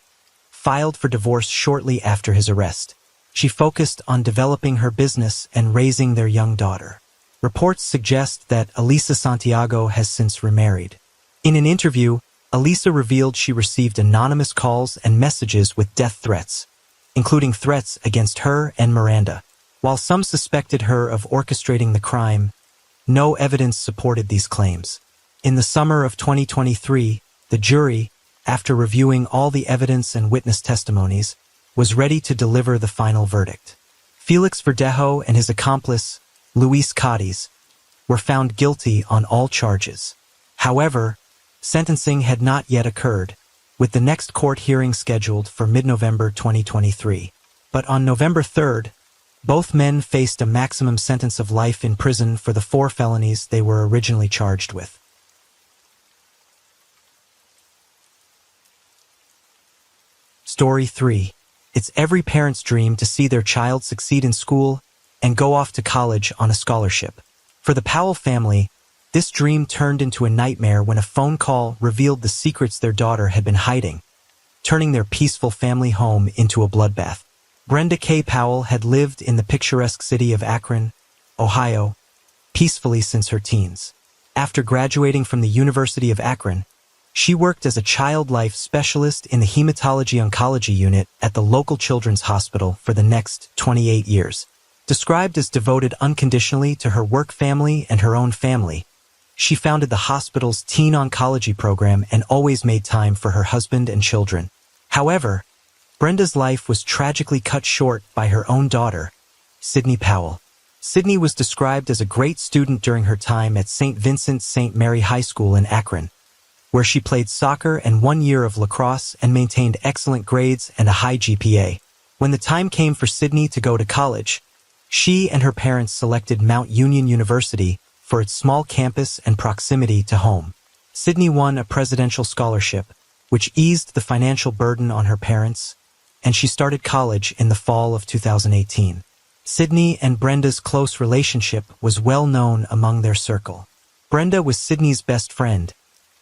filed for divorce shortly after his arrest. She focused on developing her business and raising their young daughter. Reports suggest that Elisa Santiago has since remarried. In an interview, Elisa revealed she received anonymous calls and messages with death threats, including threats against her and Miranda. While some suspected her of orchestrating the crime, no evidence supported these claims. In the summer of 2023, the jury, after reviewing all the evidence and witness testimonies, was ready to deliver the final verdict. Felix Verdejo and his accomplice, Luis Cadiz, were found guilty on all charges. However, sentencing had not yet occurred, with the next court hearing scheduled for mid-November 2023. But on November 3rd, both men faced a maximum sentence of life in prison for the 4 felonies they were originally charged with. Story 3. It's every parent's dream to see their child succeed in school and go off to college on a scholarship. For the Powell family, this dream turned into a nightmare when a phone call revealed the secrets their daughter had been hiding, turning their peaceful family home into a bloodbath. Brenda K. Powell had lived in the picturesque city of Akron, Ohio, peacefully since her teens. After graduating from the University of Akron, she worked as a child life specialist in the hematology-oncology unit at the local children's hospital for the next 28 years. Described as devoted unconditionally to her work family and her own family, she founded the hospital's teen oncology program and always made time for her husband and children. However, Brenda's life was tragically cut short by her own daughter, Sydney Powell. Sydney was described as a great student during her time at St. Vincent St. Mary High School in Akron, where she played soccer and 1 year of lacrosse and maintained excellent grades and a high GPA. When the time came for Sydney to go to college, she and her parents selected Mount Union University for its small campus and proximity to home. Sydney won a presidential scholarship, which eased the financial burden on her parents, and she started college in the fall of 2018. Sydney and Brenda's close relationship was well known among their circle. Brenda was Sydney's best friend,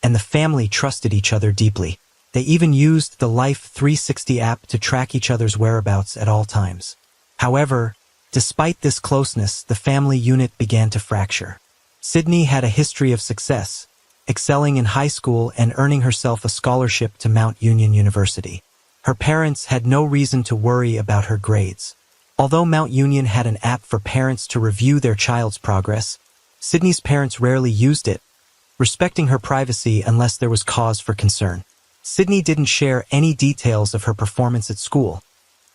and the family trusted each other deeply. They even used the Life 360 app to track each other's whereabouts at all times. However, despite this closeness, the family unit began to fracture. Sydney had a history of success, excelling in high school and earning herself a scholarship to Mount Union University. Her parents had no reason to worry about her grades. Although Mount Union had an app for parents to review their child's progress, Sydney's parents rarely used it, respecting her privacy unless there was cause for concern. Sydney didn't share any details of her performance at school,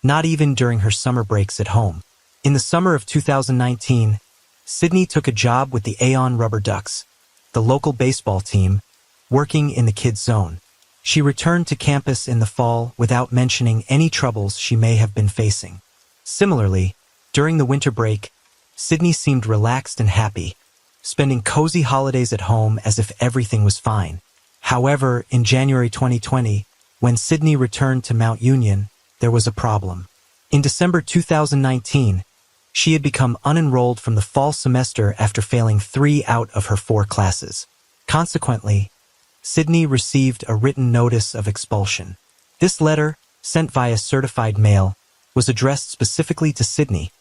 not even during her summer breaks at home. In the summer of 2019, Sydney took a job with the Aon Rubber Ducks, the local baseball team, working in the kids' zone. She returned to campus in the fall without mentioning any troubles she may have been facing. Similarly, during the winter break, Sydney seemed relaxed and happy, spending cozy holidays at home as if everything was fine. However, in January 2020, when Sydney returned to Mount Union, there was a problem. In December 2019, she had become unenrolled from the fall semester after failing 3 out of her 4 classes. Consequently, Sydney received a written notice of expulsion. This letter, sent via certified mail, was addressed specifically to Sydney,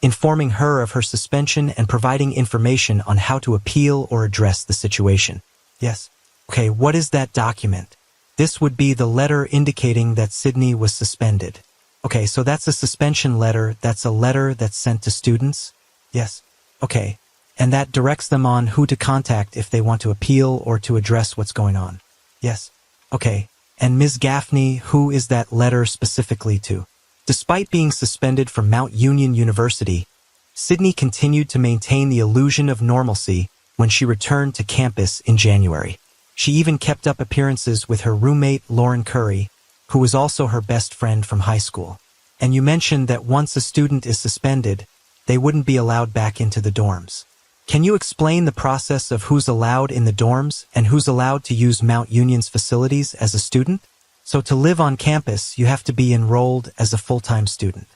informing her of her suspension and providing information on how to appeal or address the situation. Yes. Okay, what is that document? This would be the letter indicating that Sydney was suspended. Okay, so that's a suspension letter. That's a letter that's sent to students? Yes. Okay. And that directs them on who to contact if they want to appeal or to address what's going on? Yes. Okay. And Ms. Gaffney, who is that letter specifically to? Despite being suspended from Mount Union University, Sydney continued to maintain the illusion of normalcy when she returned to campus in January. She even kept up appearances with her roommate, Lauren Curry, who was also her best friend from high school. And you mentioned that once a student is suspended, they wouldn't be allowed back into the dorms. Can you explain the process of who's allowed in the dorms and who's allowed to use Mount Union's facilities as a student? So to live on campus, you have to be enrolled as a full-time student.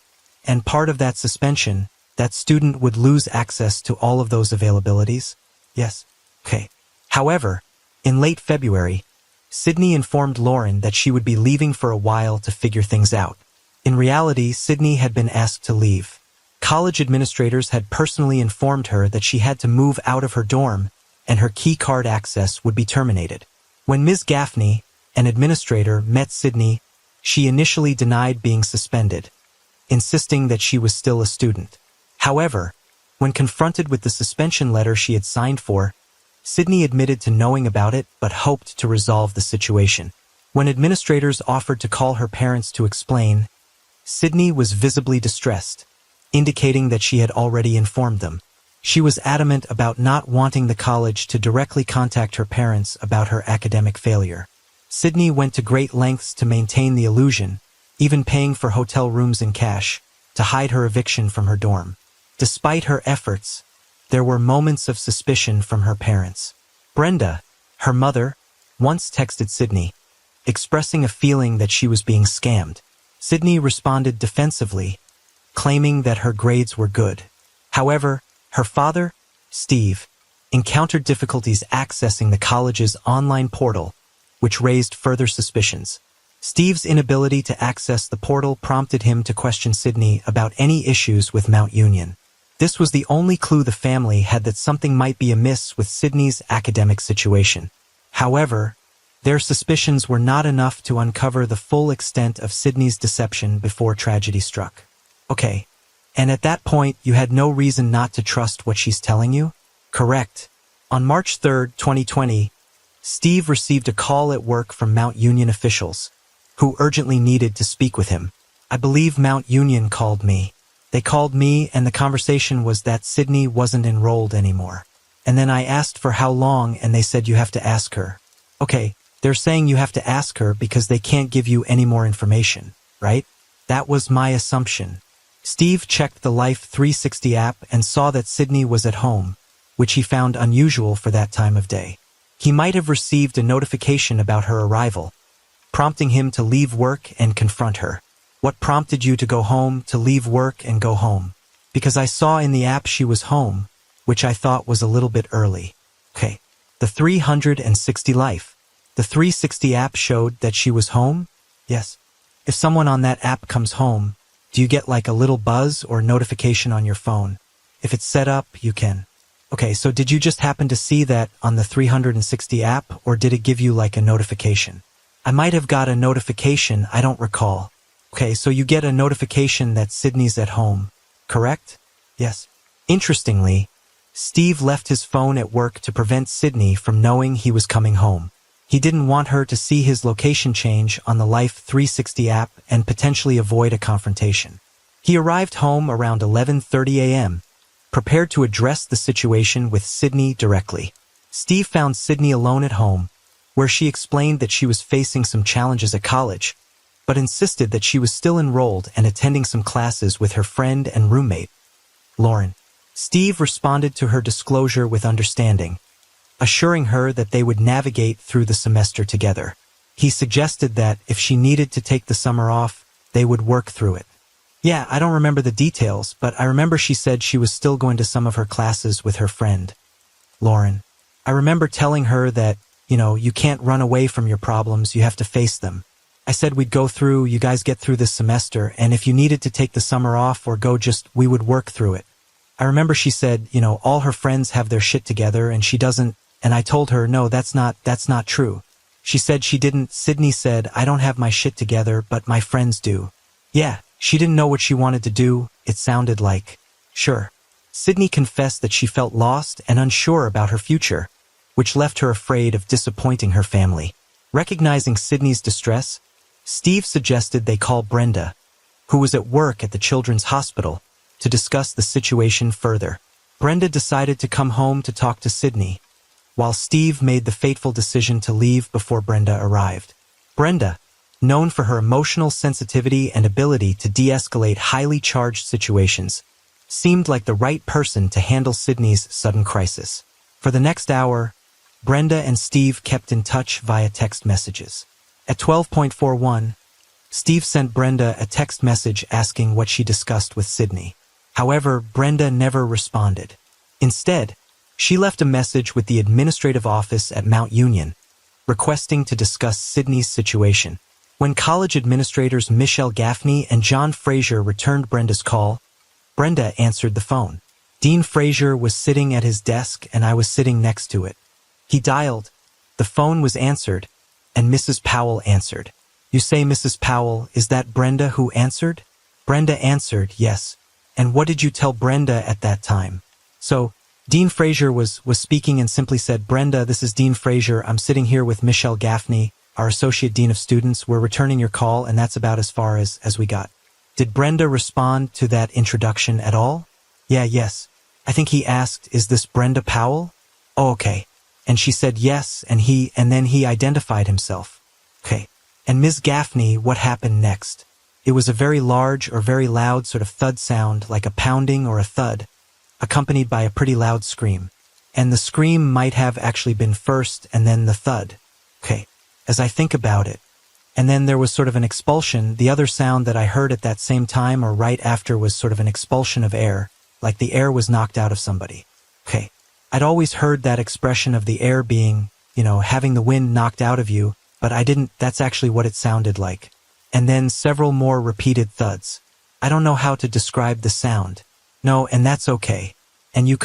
And part of that suspension, that student would lose access to all of those availabilities? Yes. Okay. However, in late February, Sydney informed Lauren that she would be leaving for a while to figure things out. In reality, Sydney had been asked to leave. College administrators had personally informed her that she had to move out of her dorm and her key card access would be terminated. When Ms. Gaffney, an administrator, met Sydney, she initially denied being suspended, insisting that she was still a student. However, when confronted with the suspension letter she had signed for, Sydney admitted to knowing about it but hoped to resolve the situation. When administrators offered to call her parents to explain, Sydney was visibly distressed, indicating that she had already informed them. She was adamant about not wanting the college to directly contact her parents about her academic failure. Sydney went to great lengths to maintain the illusion, even paying for hotel rooms in cash, to hide her eviction from her dorm. Despite her efforts, there were moments of suspicion from her parents. Brenda, her mother, once texted Sydney, expressing a feeling that she was being scammed. Sydney responded defensively, claiming that her grades were good. However, her father, Steve, encountered difficulties accessing the college's online portal, which raised further suspicions. Steve's inability to access the portal prompted him to question Sydney about any issues with Mount Union. This was the only clue the family had that something might be amiss with Sydney's academic situation. However, their suspicions were not enough to uncover the full extent of Sydney's deception before tragedy struck. Okay, and at that point you had no reason not to trust what she's telling you? Correct. On March 3, 2020, Steve received a call at work from Mount Union officials, who urgently needed to speak with him. I believe Mount Union called me. They called me and the conversation was that Sydney wasn't enrolled anymore. And then I asked for how long and they said you have to ask her. Okay, they're saying you have to ask her because they can't give you any more information, right? That was my assumption. Steve checked the Life 360 app and saw that Sydney was at home, which he found unusual for that time of day. He might have received a notification about her arrival, prompting him to leave work and confront her. What prompted you to go home, to leave work and go home? Because I saw in the app she was home, which I thought was a little bit early. Okay, the 360 Life. The 360 app showed that she was home? Yes. If someone on that app comes home, do you get like a little buzz or notification on your phone? If it's set up, you can. Okay, so did you just happen to see that on the 360 app or did it give you like a notification? I might have got a notification, I don't recall. Okay, so you get a notification that Sydney's at home, correct? Yes. Interestingly, Steve left his phone at work to prevent Sydney from knowing he was coming home. He didn't want her to see his location change on the Life 360 app and potentially avoid a confrontation. He arrived home around 11:30 a.m., prepared to address the situation with Sydney directly. Steve found Sydney alone at home, where she explained that she was facing some challenges at college, but insisted that she was still enrolled and attending some classes with her friend and roommate, Lauren. Steve responded to her disclosure with understanding, assuring her that they would navigate through the semester together. He suggested that if she needed to take the summer off, they would work through it. Yeah, I don't remember the details, but I remember she said she was still going to some of her classes with her friend, Lauren. I remember telling her that, you can't run away from your problems, you have to face them. I said you guys get through this semester, and if you needed to take the summer off or we would work through it. I remember she said, all her friends have their shit together and she doesn't, and I told her, no, that's not true. She said she didn't. Sydney said, I don't have my shit together, but my friends do. Yeah, she didn't know what she wanted to do, it sounded like. Sure. Sydney confessed that she felt lost and unsure about her future, which left her afraid of disappointing her family. Recognizing Sydney's distress, Steve suggested they call Brenda, who was at work at the children's hospital, to discuss the situation further. Brenda decided to come home to talk to Sydney, while Steve made the fateful decision to leave before Brenda arrived. Brenda, known for her emotional sensitivity and ability to de-escalate highly charged situations, seemed like the right person to handle Sydney's sudden crisis. For the next hour, Brenda and Steve kept in touch via text messages. At 12:41, Steve sent Brenda a text message asking what she discussed with Sydney. However, Brenda never responded. Instead, she left a message with the administrative office at Mount Union, requesting to discuss Sydney's situation. When college administrators Michelle Gaffney and John Fraser returned Brenda's call, Brenda answered the phone. Dean Fraser was sitting at his desk and I was sitting next to it. He dialed. The phone was answered, and Mrs. Powell answered. You say, Mrs. Powell, is that Brenda who answered? Brenda answered, yes. And what did you tell Brenda at that time? So, Dean Fraser was speaking and simply said, Brenda, this is Dean Fraser. I'm sitting here with Michelle Gaffney, our Associate Dean of Students. We're returning your call, and that's about as far as we got. Did Brenda respond to that introduction at all? Yes. I think he asked, is this Brenda Powell? Oh, okay. And she said yes, and then he identified himself. Okay. And Ms. Gaffney, what happened next? It was a very large or very loud sort of thud sound, like a pounding or a thud, accompanied by a pretty loud scream. And the scream might have actually been first and then the thud. Okay. As I think about it. And then there was sort of an expulsion. The other sound that I heard at that same time or right after was sort of an expulsion of air, like the air was knocked out of somebody. Okay. I'd always heard that expression of the air being, having the wind knocked out of you, but that's actually what it sounded like. And then several more repeated thuds. I don't know how to describe the sound. No, and that's okay. And you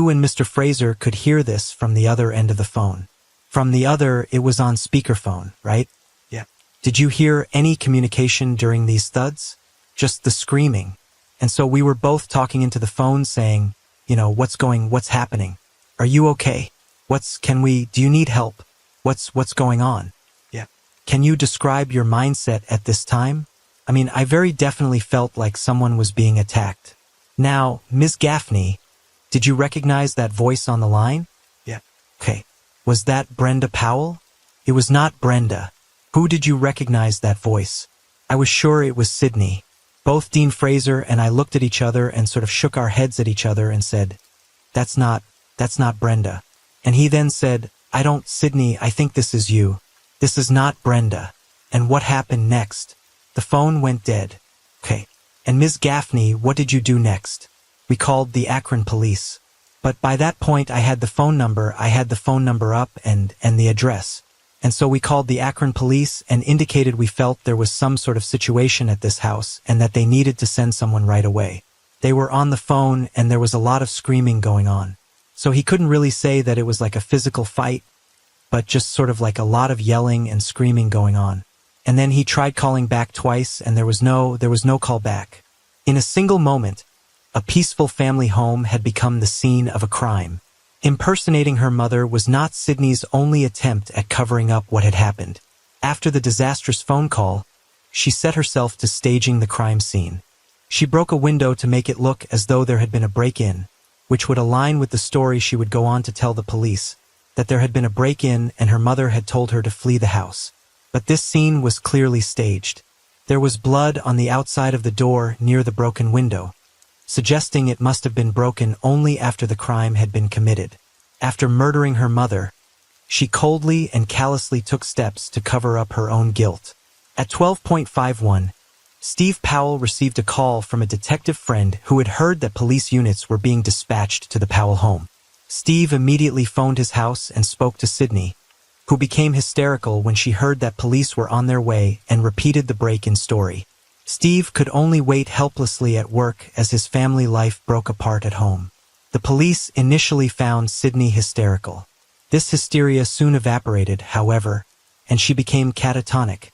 and Mr. Fraser could hear this from the other end of the phone. From the other, it was on speakerphone, right? Yeah. Did you hear any communication during these thuds? Just the screaming. And so we were both talking into the phone saying, what's happening? Are you okay? Do you need help? What's going on? Yeah. Can you describe your mindset at this time? I very definitely felt like someone was being attacked. Now, Ms. Gaffney, did you recognize that voice on the line? Yeah. Okay. Was that Brenda Powell? It was not Brenda. Who did you recognize that voice? I was sure it was Sydney. Both Dean Fraser and I looked at each other and sort of shook our heads at each other and said, That's not Brenda. And he then said, Sydney, I think this is you. This is not Brenda. And what happened next? The phone went dead. Okay. And Ms. Gaffney, what did you do next? We called the Akron police. But by that point I had the phone number up and the address. And so we called the Akron police and indicated we felt there was some sort of situation at this house and that they needed to send someone right away. They were on the phone and there was a lot of screaming going on. So he couldn't really say that it was like a physical fight, but just sort of like a lot of yelling and screaming going on. And then he tried calling back twice and there was no call back. In a single moment, a peaceful family home had become the scene of a crime. Impersonating her mother was not Sydney's only attempt at covering up what had happened. After the disastrous phone call, she set herself to staging the crime scene. She broke a window to make it look as though there had been a break-in, which would align with the story she would go on to tell the police, that there had been a break-in and her mother had told her to flee the house. But this scene was clearly staged. There was blood on the outside of the door near the broken window, suggesting it must have been broken only after the crime had been committed. After murdering her mother, she coldly and callously took steps to cover up her own guilt. At 12:51, Steve Powell received a call from a detective friend who had heard that police units were being dispatched to the Powell home. Steve immediately phoned his house and spoke to Sydney, who became hysterical when she heard that police were on their way and repeated the break-in story. Steve could only wait helplessly at work as his family life broke apart at home. The police initially found Sydney hysterical. This hysteria soon evaporated, however, and she became catatonic,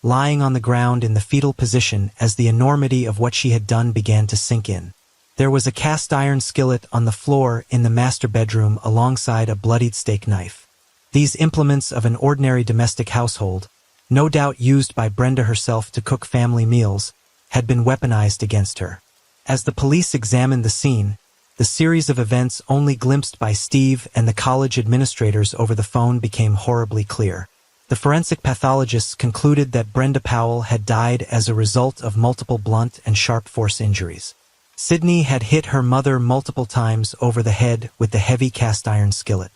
lying on the ground in the fetal position as the enormity of what she had done began to sink in. There was a cast iron skillet on the floor in the master bedroom alongside a bloodied steak knife. These implements of an ordinary domestic household, no doubt used by Brenda herself to cook family meals, had been weaponized against her. As the police examined the scene, The series of events only glimpsed by Steve and the college administrators over the phone became horribly clear. The forensic pathologists concluded that Brenda Powell had died as a result of multiple blunt and sharp force injuries. Sydney had hit her mother multiple times over the head with the heavy cast-iron skillet.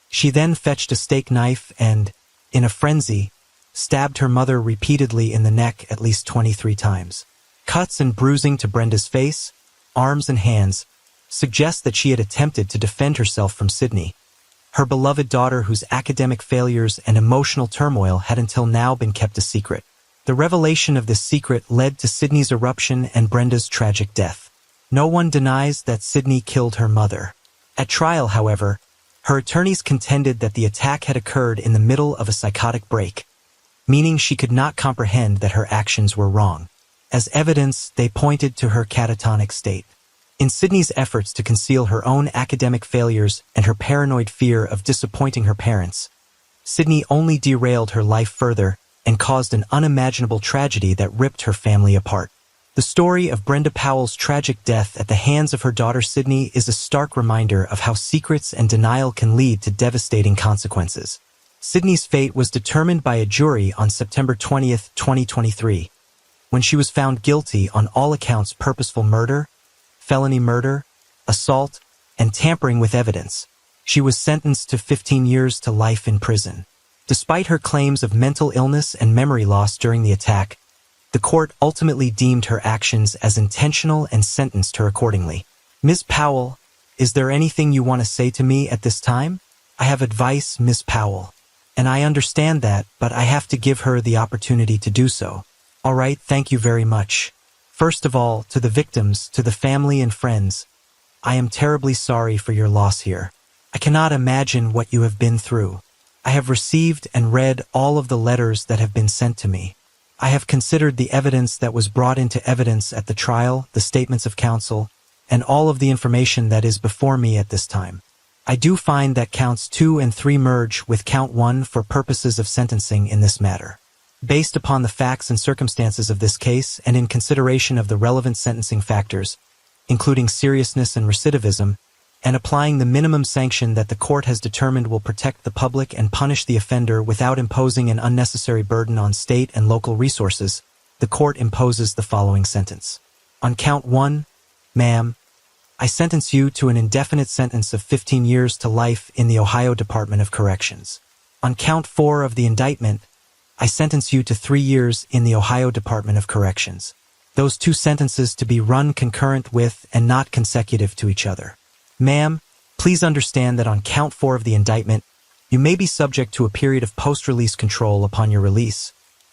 She then fetched a steak knife and, in a frenzy, stabbed her mother repeatedly in the neck at least 23 times. Cuts and bruising to Brenda's face, arms and hands suggest that she had attempted to defend herself from Sydney, her beloved daughter whose academic failures and emotional turmoil had until now been kept a secret. The revelation of this secret led to Sydney's eruption and Brenda's tragic death. No one denies that Sydney killed her mother. At trial, however, her attorneys contended that the attack had occurred in the middle of a psychotic break, meaning she could not comprehend that her actions were wrong. As evidence, they pointed to her catatonic state. In Sydney's efforts to conceal her own academic failures and her paranoid fear of disappointing her parents, Sydney only derailed her life further and caused an unimaginable tragedy that ripped her family apart. The story of Brenda Powell's tragic death at the hands of her daughter Sydney is a stark reminder of how secrets and denial can lead to devastating consequences. Sydney's fate was determined by a jury on September 20, 2023, when she was found guilty on all accounts: purposeful murder, felony murder, assault, and tampering with evidence. She was sentenced to 15 years to life in prison. Despite her claims of mental illness and memory loss during the attack, the court ultimately deemed her actions as intentional and sentenced her accordingly. Ms. Powell, is there anything you want to say to me at this time? I have advice, Ms. Powell. And I understand that, but I have to give her the opportunity to do so. All right, thank you very much. First of all, to the victims, to the family and friends, I am terribly sorry for your loss here. I cannot imagine what you have been through. I have received and read all of the letters that have been sent to me. I have considered the evidence that was brought into evidence at the trial, the statements of counsel, and all of the information that is before me at this time. I do find that counts 2 and 3 merge with count 1 for purposes of sentencing in this matter. Based upon the facts and circumstances of this case and in consideration of the relevant sentencing factors, including seriousness and recidivism, and applying the minimum sanction that the court has determined will protect the public and punish the offender without imposing an unnecessary burden on state and local resources, the court imposes the following sentence. On count 1, ma'am, I sentence you to an indefinite sentence of 15 years to life in the Ohio Department of Corrections. On count 4 of the indictment, I sentence you to 3 years in the Ohio Department of Corrections. Those 2 sentences to be run concurrent with and not consecutive to each other. Ma'am, please understand that on count 4 of the indictment, you may be subject to a period of post-release control upon your release.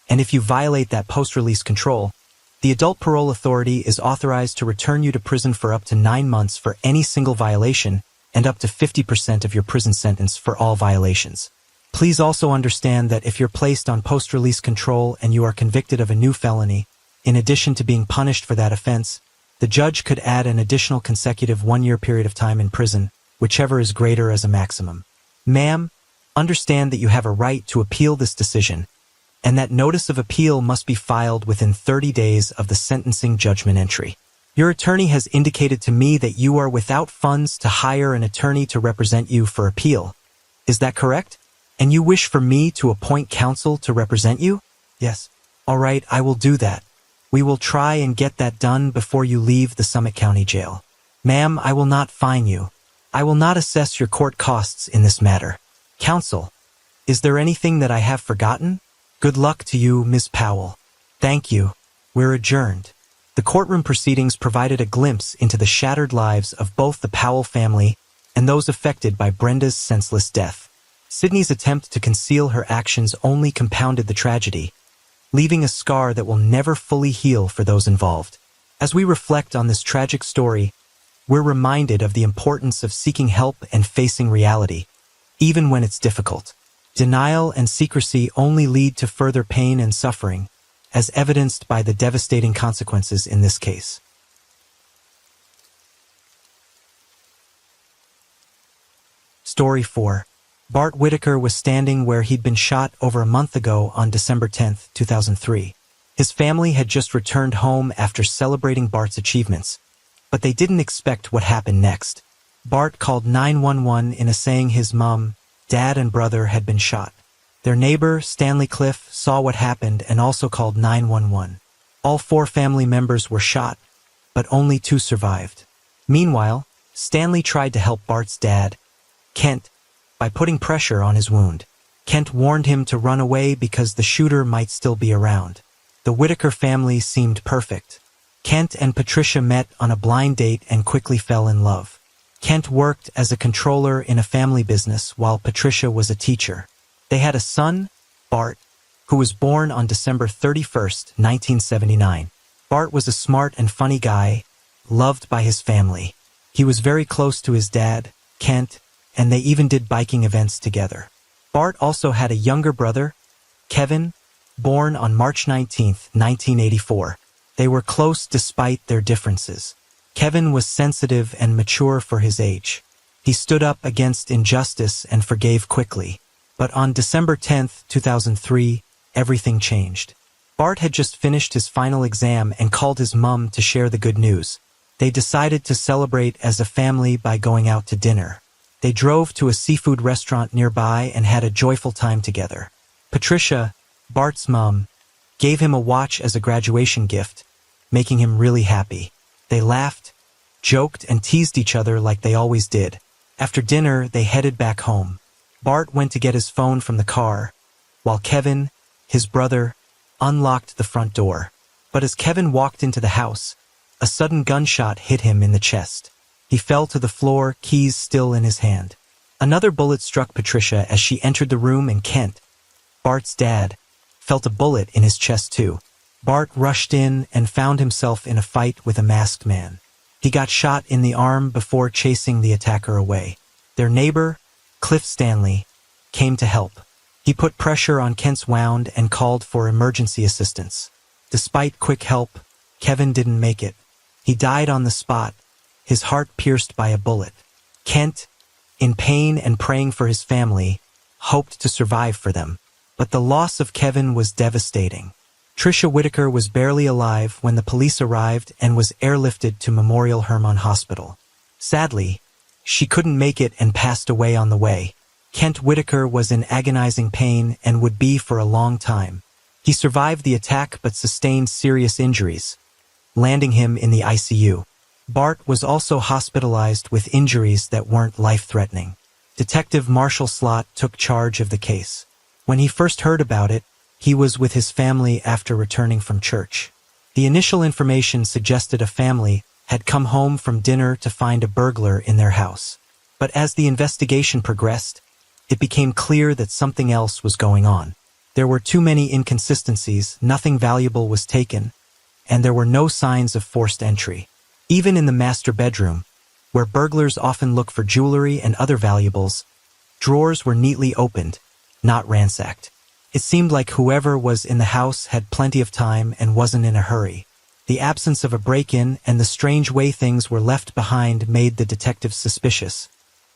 And if you violate that post-release control, the Adult Parole Authority is authorized to return you to prison for up to 9 months for any single violation and up to 50% of your prison sentence for all violations. Please also understand that if you're placed on post-release control and you are convicted of a new felony, in addition to being punished for that offense, the judge could add an additional consecutive 1-year period of time in prison, whichever is greater as a maximum. Ma'am, understand that you have a right to appeal this decision, and that notice of appeal must be filed within 30 days of the sentencing judgment entry. Your attorney has indicated to me that you are without funds to hire an attorney to represent you for appeal. Is that correct? And you wish for me to appoint counsel to represent you? Yes. All right, I will do that. We will try and get that done before you leave the Summit County Jail. Ma'am, I will not fine you. I will not assess your court costs in this matter. Counsel, is there anything that I have forgotten? Good luck to you, Ms. Powell. Thank you. We're adjourned. The courtroom proceedings provided a glimpse into the shattered lives of both the Powell family and those affected by Brenda's senseless death. Sydney's attempt to conceal her actions only compounded the tragedy, leaving a scar that will never fully heal for those involved. As we reflect on this tragic story, we're reminded of the importance of seeking help and facing reality, even when it's difficult. Denial and secrecy only lead to further pain and suffering, as evidenced by the devastating consequences in this case. Story 4. Bart Whitaker was standing where he'd been shot over a month ago on December 10, 2003. His family had just returned home after celebrating Bart's achievements, But they didn't expect what happened next. Bart called 911 saying his mom, dad, and brother had been shot. Their neighbor, Stanley Cliff, saw what happened and also called 911. All 4 family members were shot, but only 2 survived. Meanwhile, Stanley tried to help Bart's dad, Kent, by putting pressure on his wound. Kent warned him to run away because the shooter might still be around. The Whitaker family seemed perfect. Kent and Patricia met on a blind date and quickly fell in love. Kent worked as a controller in a family business while Patricia was a teacher. They had a son, Bart, who was born on December 31st, 1979. Bart was a smart and funny guy, loved by his family. He was very close to his dad, Kent, and they even did biking events together. Bart also had a younger brother, Kevin, born on March 19, 1984. They were close despite their differences. Kevin was sensitive and mature for his age. He stood up against injustice and forgave quickly. But on December 10, 2003, everything changed. Bart had just finished his final exam and called his mom to share the good news. They decided to celebrate as a family by going out to dinner. They drove to a seafood restaurant nearby and had a joyful time together. Patricia, Bart's mom, gave him a watch as a graduation gift, making him really happy. They laughed, joked, and teased each other like they always did. After dinner, they headed back home. Bart went to get his phone from the car, while Kevin, his brother, unlocked the front door. But as Kevin walked into the house, a sudden gunshot hit him in the chest. He fell to the floor, keys still in his hand. Another bullet struck Patricia as she entered the room, and Kent, Bart's dad, felt a bullet in his chest too. Bart rushed in and found himself in a fight with a masked man. He got shot in the arm before chasing the attacker away. Their neighbor, Cliff Stanley, came to help. He put pressure on Kent's wound and called for emergency assistance. Despite quick help, Kevin didn't make it. He died on the spot, his heart pierced by a bullet. Kent, in pain and praying for his family, hoped to survive for them. But the loss of Kevin was devastating. Tricia Whitaker was barely alive when the police arrived and was airlifted to Memorial Hermann Hospital. Sadly, she couldn't make it and passed away on the way. Kent Whitaker was in agonizing pain and would be for a long time. He survived the attack but sustained serious injuries, landing him in the ICU. Bart was also hospitalized with injuries that weren't life-threatening. Detective Marshall Slott took charge of the case. When he first heard about it, he was with his family after returning from church. The initial information suggested a family had come home from dinner to find a burglar in their house. But as the investigation progressed, it became clear that something else was going on. There were too many inconsistencies, nothing valuable was taken, and there were no signs of forced entry. Even in the master bedroom, where burglars often look for jewelry and other valuables, drawers were neatly opened, not ransacked. It seemed like whoever was in the house had plenty of time and wasn't in a hurry. The absence of a break-in and the strange way things were left behind made the detectives suspicious,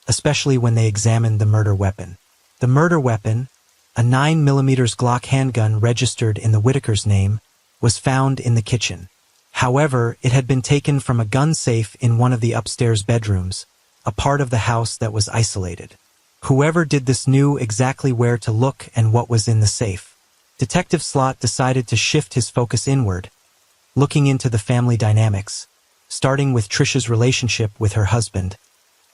especially when they examined the murder weapon. The murder weapon, a 9mm Glock handgun registered in the Whitaker's name, was found in the kitchen. However, it had been taken from a gun safe in one of the upstairs bedrooms, a part of the house that was isolated. Whoever did this knew exactly where to look and what was in the safe. Detective Slott decided to shift his focus inward, looking into the family dynamics, starting with Tricia's relationship with her husband,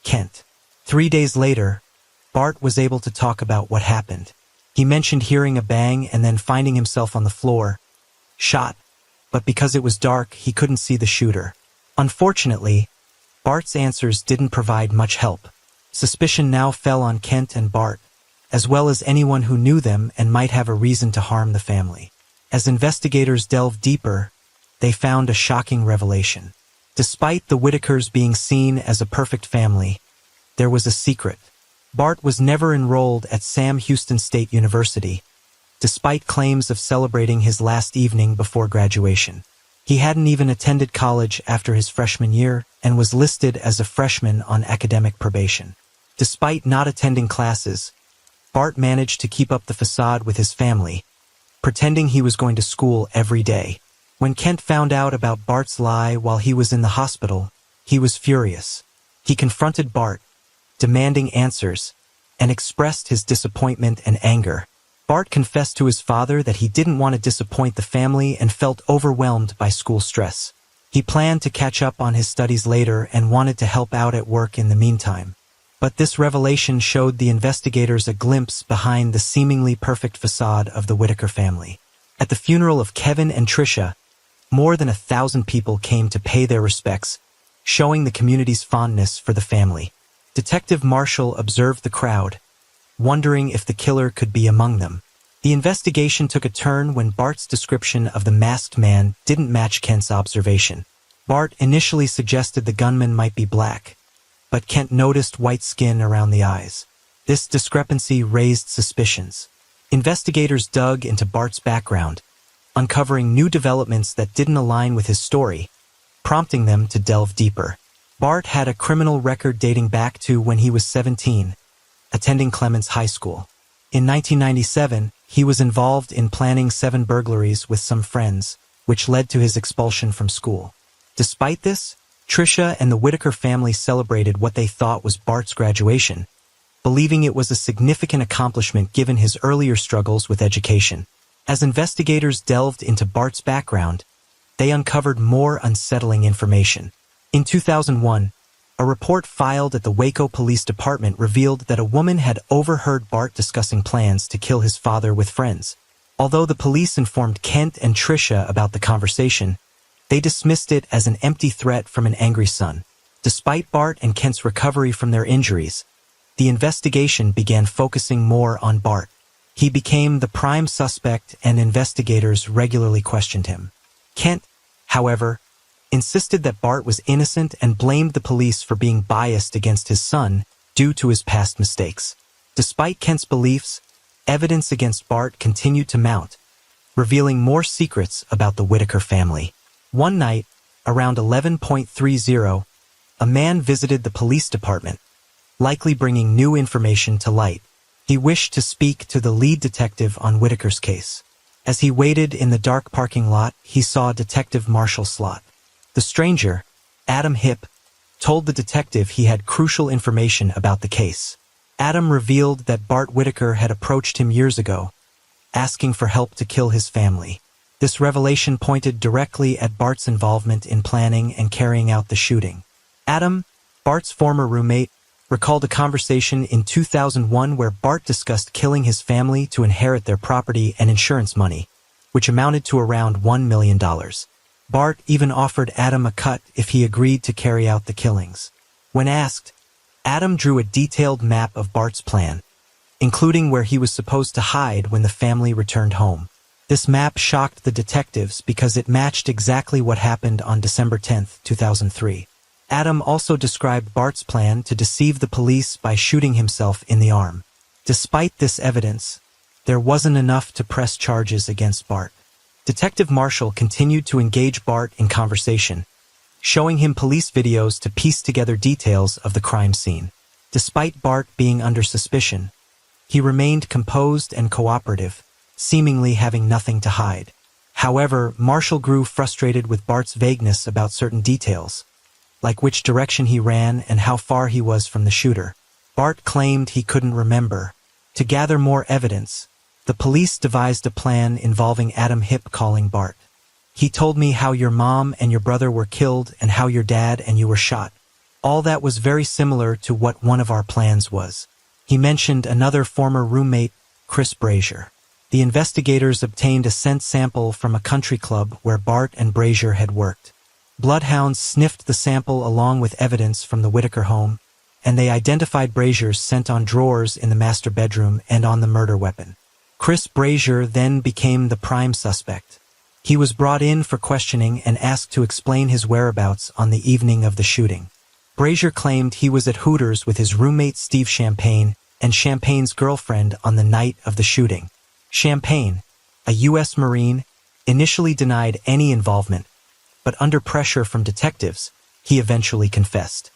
Kent. 3 days later, Bart was able to talk about what happened. He mentioned hearing a bang and then finding himself on the floor, shot, but because it was dark, he couldn't see the shooter. Unfortunately, Bart's answers didn't provide much help. Suspicion now fell on Kent and Bart, as well as anyone who knew them and might have a reason to harm the family. As investigators delved deeper, they found a shocking revelation. Despite the Whitakers being seen as a perfect family, there was a secret. Bart was never enrolled at Sam Houston State University, despite claims of celebrating his last evening before graduation. He hadn't even attended college after his freshman year and was listed as a freshman on academic probation. Despite not attending classes, Bart managed to keep up the facade with his family, pretending he was going to school every day. When Kent found out about Bart's lie while he was in the hospital, He was furious. He confronted Bart, demanding answers, and expressed his disappointment and anger. Bart confessed to his father that he didn't want to disappoint the family and felt overwhelmed by school stress. He planned to catch up on his studies later and wanted to help out at work in the meantime. But this revelation showed the investigators a glimpse behind the seemingly perfect facade of the Whitaker family. At the funeral of Kevin and Tricia, more than 1,000 people came to pay their respects, showing the community's fondness for the family. Detective Marshall observed the crowd, wondering if the killer could be among them. The investigation took a turn when Bart's description of the masked man didn't match Kent's observation. Bart initially suggested the gunman might be black, but Kent noticed white skin around the eyes. This discrepancy raised suspicions. Investigators dug into Bart's background, uncovering new developments that didn't align with his story, prompting them to delve deeper. Bart had a criminal record dating back to when he was 17, attending Clements High School. In 1997, he was involved in planning 7 burglaries with some friends, which led to his expulsion from school. Despite this, Tricia and the Whitaker family celebrated what they thought was Bart's graduation, believing it was a significant accomplishment given his earlier struggles with education. As investigators delved into Bart's background, they uncovered more unsettling information. In 2001, a report filed at the Waco Police Department revealed that a woman had overheard Bart discussing plans to kill his father with friends. Although the police informed Kent and Tricia about the conversation, they dismissed it as an empty threat from an angry son. Despite Bart and Kent's recovery from their injuries, the investigation began focusing more on Bart. He became the prime suspect and investigators regularly questioned him. Kent, however, insisted that Bart was innocent and blamed the police for being biased against his son due to his past mistakes. Despite Kent's beliefs, evidence against Bart continued to mount, revealing more secrets about the Whitaker family. One night, around 11:30, a man visited the police department, likely bringing new information to light. He wished to speak to the lead detective on Whitaker's case. As he waited in the dark parking lot, he saw Detective Marshall Slot. The stranger, Adam Hipp, told the detective he had crucial information about the case. Adam revealed that Bart Whitaker had approached him years ago, asking for help to kill his family. This revelation pointed directly at Bart's involvement in planning and carrying out the shooting. Adam, Bart's former roommate, recalled a conversation in 2001 where Bart discussed killing his family to inherit their property and insurance money, which amounted to around $1 million. Bart even offered Adam a cut if he agreed to carry out the killings. When asked, Adam drew a detailed map of Bart's plan, including where he was supposed to hide when the family returned home. This map shocked the detectives because it matched exactly what happened on December 10, 2003. Adam also described Bart's plan to deceive the police by shooting himself in the arm. Despite this evidence, there wasn't enough to press charges against Bart. Detective Marshall continued to engage Bart in conversation, showing him police videos to piece together details of the crime scene. Despite Bart being under suspicion, he remained composed and cooperative, seemingly having nothing to hide. However, Marshall grew frustrated with Bart's vagueness about certain details, like which direction he ran and how far he was from the shooter. Bart claimed he couldn't remember. To gather more evidence, the police devised a plan involving Adam Hipp calling Bart. He told me how your mom and your brother were killed and how your dad and you were shot. All that was very similar to what one of our plans was. He mentioned another former roommate, Chris Brazier. The investigators obtained a scent sample from a country club where Bart and Brazier had worked. Bloodhounds sniffed the sample along with evidence from the Whitaker home, and they identified Brazier's scent on drawers in the master bedroom and on the murder weapon. Chris Brazier then became the prime suspect. He was brought in for questioning and asked to explain his whereabouts on the evening of the shooting. Brazier claimed he was at Hooters with his roommate Steve Champagne and Champagne's girlfriend on the night of the shooting. Champagne, a U.S. Marine, initially denied any involvement, but under pressure from detectives, he eventually confessed.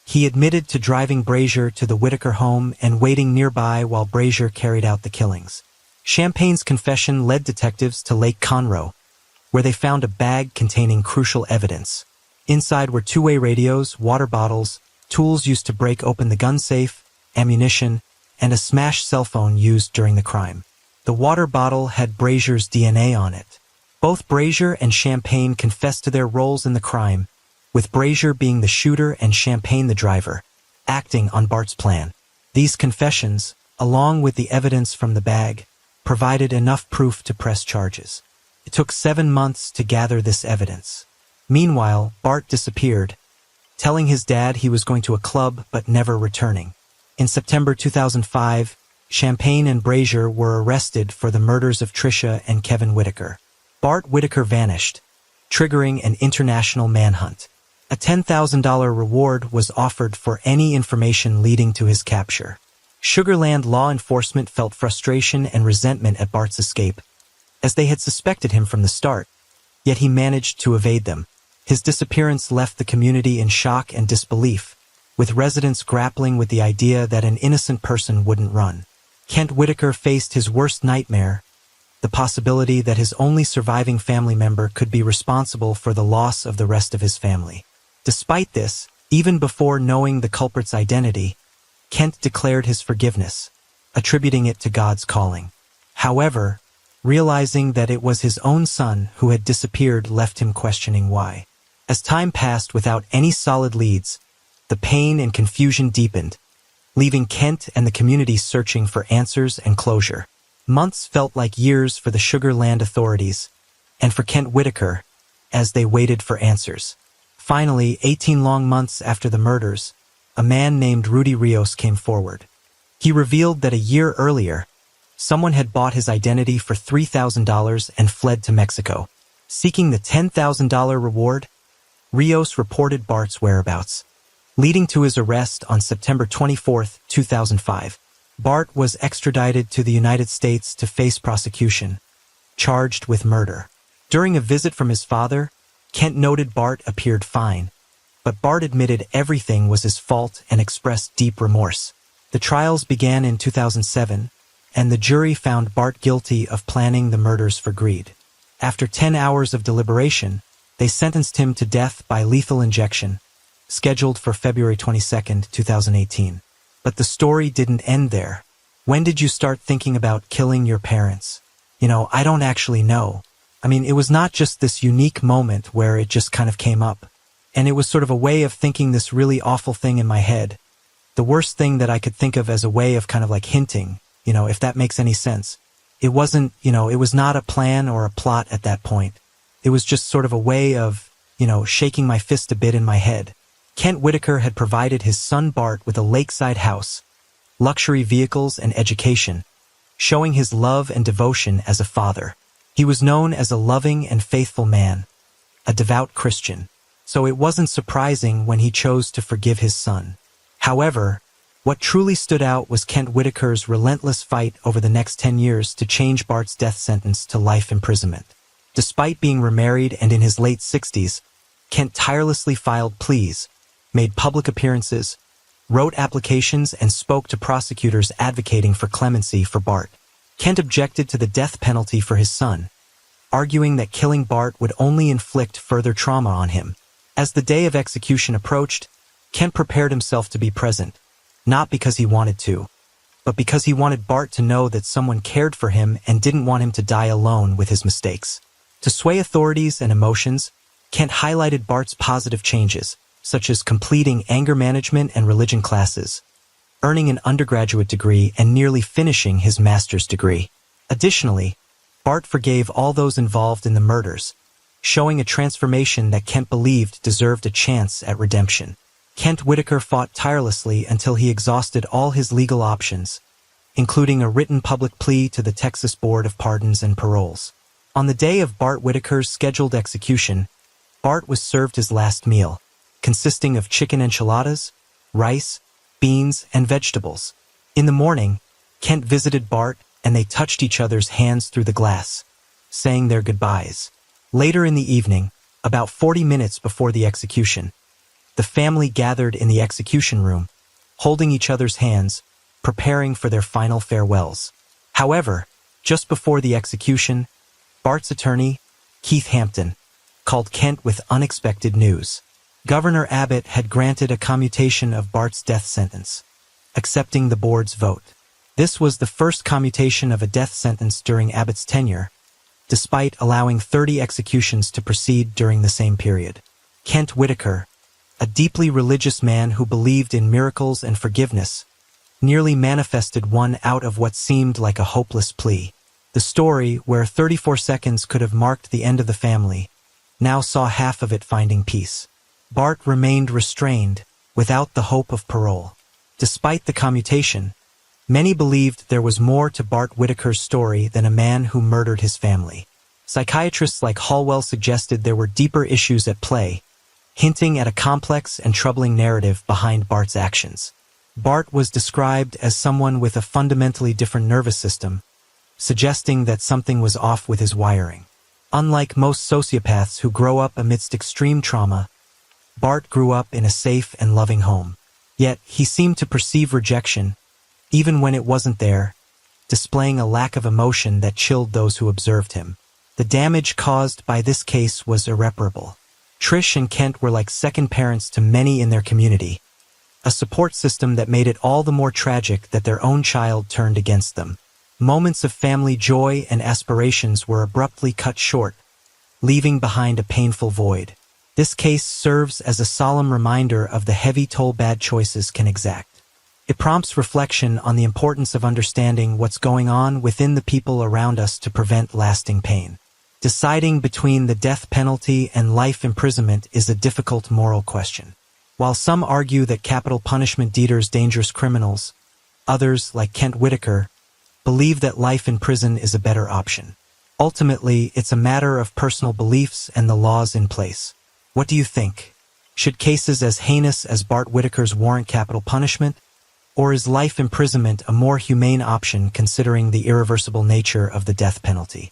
He admitted to driving Brazier to the Whitaker home and waiting nearby while Brazier carried out the killings. Champagne's confession led detectives to Lake Conroe, where they found a bag containing crucial evidence. Inside were two-way radios, water bottles, tools used to break open the gun safe, ammunition, and a smashed cell phone used during the crime. The water bottle had Brazier's DNA on it. Both Brazier and Champagne confessed to their roles in the crime, with Brazier being the shooter and Champagne the driver, acting on Bart's plan. These confessions, along with the evidence from the bag, provided enough proof to press charges. It took 7 months to gather this evidence. Meanwhile, Bart disappeared, telling his dad he was going to a club but never returning. In September 2005, Champagne and Brazier were arrested for the murders of Tricia and Kevin Whitaker. Bart Whitaker vanished, triggering an international manhunt. A $10,000 reward was offered for any information leading to his capture. Sugarland law enforcement felt frustration and resentment at Bart's escape, as they had suspected him from the start, yet he managed to evade them. His disappearance left the community in shock and disbelief, with residents grappling with the idea that an innocent person wouldn't run. Kent Whitaker faced his worst nightmare, the possibility that his only surviving family member could be responsible for the loss of the rest of his family. Despite this, even before knowing the culprit's identity, Kent declared his forgiveness, attributing it to God's calling. However, realizing that it was his own son who had disappeared left him questioning why. As time passed without any solid leads, the pain and confusion deepened, leaving Kent and the community searching for answers and closure. Months felt like years for the Sugarland authorities, and for Kent Whitaker, as they waited for answers. Finally, 18 long months after the murders, a man named Rudy Rios came forward. He revealed that a year earlier, someone had bought his identity for $3,000 and fled to Mexico. Seeking the $10,000 reward, Rios reported Bart's whereabouts, leading to his arrest on September 24, 2005. Bart was extradited to the United States to face prosecution, charged with murder. During a visit from his father, Kent noted Bart appeared fine, but Bart admitted everything was his fault and expressed deep remorse. The trials began in 2007, and the jury found Bart guilty of planning the murders for greed. After 10 hours of deliberation, they sentenced him to death by lethal injection, scheduled for February 22, 2018. But the story didn't end there. When did you start thinking about killing your parents? I don't actually know. It was not just this unique moment where it just kind of came up. And it was sort of a way of thinking this really awful thing in my head. The worst thing that I could think of as a way of kind of like hinting, if that makes any sense. It wasn't, it was not a plan or a plot at that point. It was just sort of a way of, shaking my fist a bit in my head. Kent Whitaker had provided his son Bart with a lakeside house, luxury vehicles, and education, showing his love and devotion as a father. He was known as a loving and faithful man, a devout Christian, so it wasn't surprising when he chose to forgive his son. However, what truly stood out was Kent Whitaker's relentless fight over the next 10 years to change Bart's death sentence to life imprisonment. Despite being remarried and in his late 60s, Kent tirelessly filed pleas, made public appearances, wrote applications, and spoke to prosecutors advocating for clemency for Bart. Kent objected to the death penalty for his son, arguing that killing Bart would only inflict further trauma on him. As the day of execution approached, Kent prepared himself to be present, not because he wanted to, but because he wanted Bart to know that someone cared for him and didn't want him to die alone with his mistakes. To sway authorities and emotions, Kent highlighted Bart's positive changes, such as completing anger management and religion classes, earning an undergraduate degree, and nearly finishing his master's degree. Additionally, Bart forgave all those involved in the murders, showing a transformation that Kent believed deserved a chance at redemption. Kent Whitaker fought tirelessly until he exhausted all his legal options, including a written public plea to the Texas Board of Pardons and Paroles. On the day of Bart Whitaker's scheduled execution, Bart was served his last meal, consisting of chicken enchiladas, rice, beans, and vegetables. In the morning, Kent visited Bart and they touched each other's hands through the glass, saying their goodbyes. Later in the evening, about 40 minutes before the execution, the family gathered in the execution room, holding each other's hands, preparing for their final farewells. However, just before the execution, Bart's attorney, Keith Hampton, called Kent with unexpected news. Governor Abbott had granted a commutation of Bart's death sentence, accepting the board's vote. This was the first commutation of a death sentence during Abbott's tenure, despite allowing 30 executions to proceed during the same period. Kent Whitaker, a deeply religious man who believed in miracles and forgiveness, nearly manifested one out of what seemed like a hopeless plea. The story, where 34 seconds could have marked the end of the family, now saw half of it finding peace. Bart remained restrained, without the hope of parole. Despite the commutation, many believed there was more to Bart Whitaker's story than a man who murdered his family. Psychiatrists like Hallwell suggested there were deeper issues at play, hinting at a complex and troubling narrative behind Bart's actions. Bart was described as someone with a fundamentally different nervous system, suggesting that something was off with his wiring. Unlike most sociopaths who grow up amidst extreme trauma, Bart grew up in a safe and loving home. Yet, he seemed to perceive rejection, even when it wasn't there, displaying a lack of emotion that chilled those who observed him. The damage caused by this case was irreparable. Trish and Kent were like second parents to many in their community, a support system that made it all the more tragic that their own child turned against them. Moments of family joy and aspirations were abruptly cut short, leaving behind a painful void. This case serves as a solemn reminder of the heavy toll bad choices can exact. It prompts reflection on the importance of understanding what's going on within the people around us to prevent lasting pain. Deciding between the death penalty and life imprisonment is a difficult moral question. While some argue that capital punishment deters dangerous criminals, others, like Kent Whitaker, believe that life in prison is a better option. Ultimately, it's a matter of personal beliefs and the laws in place. What do you think? Should cases as heinous as Bart Whitaker's warrant capital punishment? Or is life imprisonment a more humane option considering the irreversible nature of the death penalty?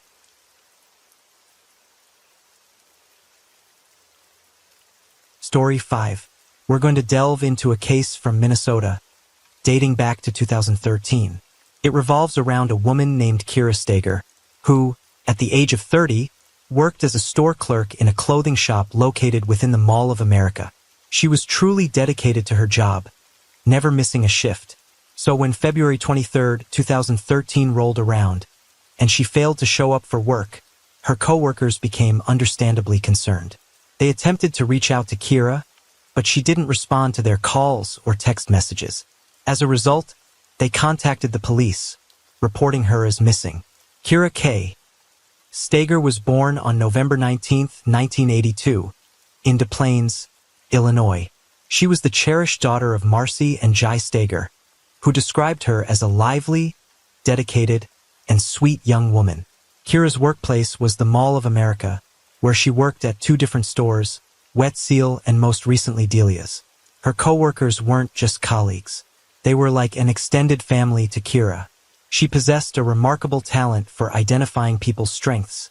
Story 5. We're going to delve into a case from Minnesota, dating back to 2013. It revolves around a woman named Kira Steger, who, at the age of 30, worked as a store clerk in a clothing shop located within the Mall of America. She was truly dedicated to her job, never missing a shift. So when February 23, 2013 rolled around, and she failed to show up for work, her coworkers became understandably concerned. They attempted to reach out to Kira, but she didn't respond to their calls or text messages. As a result, they contacted the police, reporting her as missing. Kira K. Steger was born on November 19, 1982, in Des Plaines, Illinois. She was the cherished daughter of Marcy and Jai Steger, who described her as a lively, dedicated, and sweet young woman. Kira's workplace was the Mall of America, where she worked at 2 different stores, Wet Seal and most recently Delia's. Her coworkers weren't just colleagues. They were like an extended family to Kira. She possessed a remarkable talent for identifying people's strengths,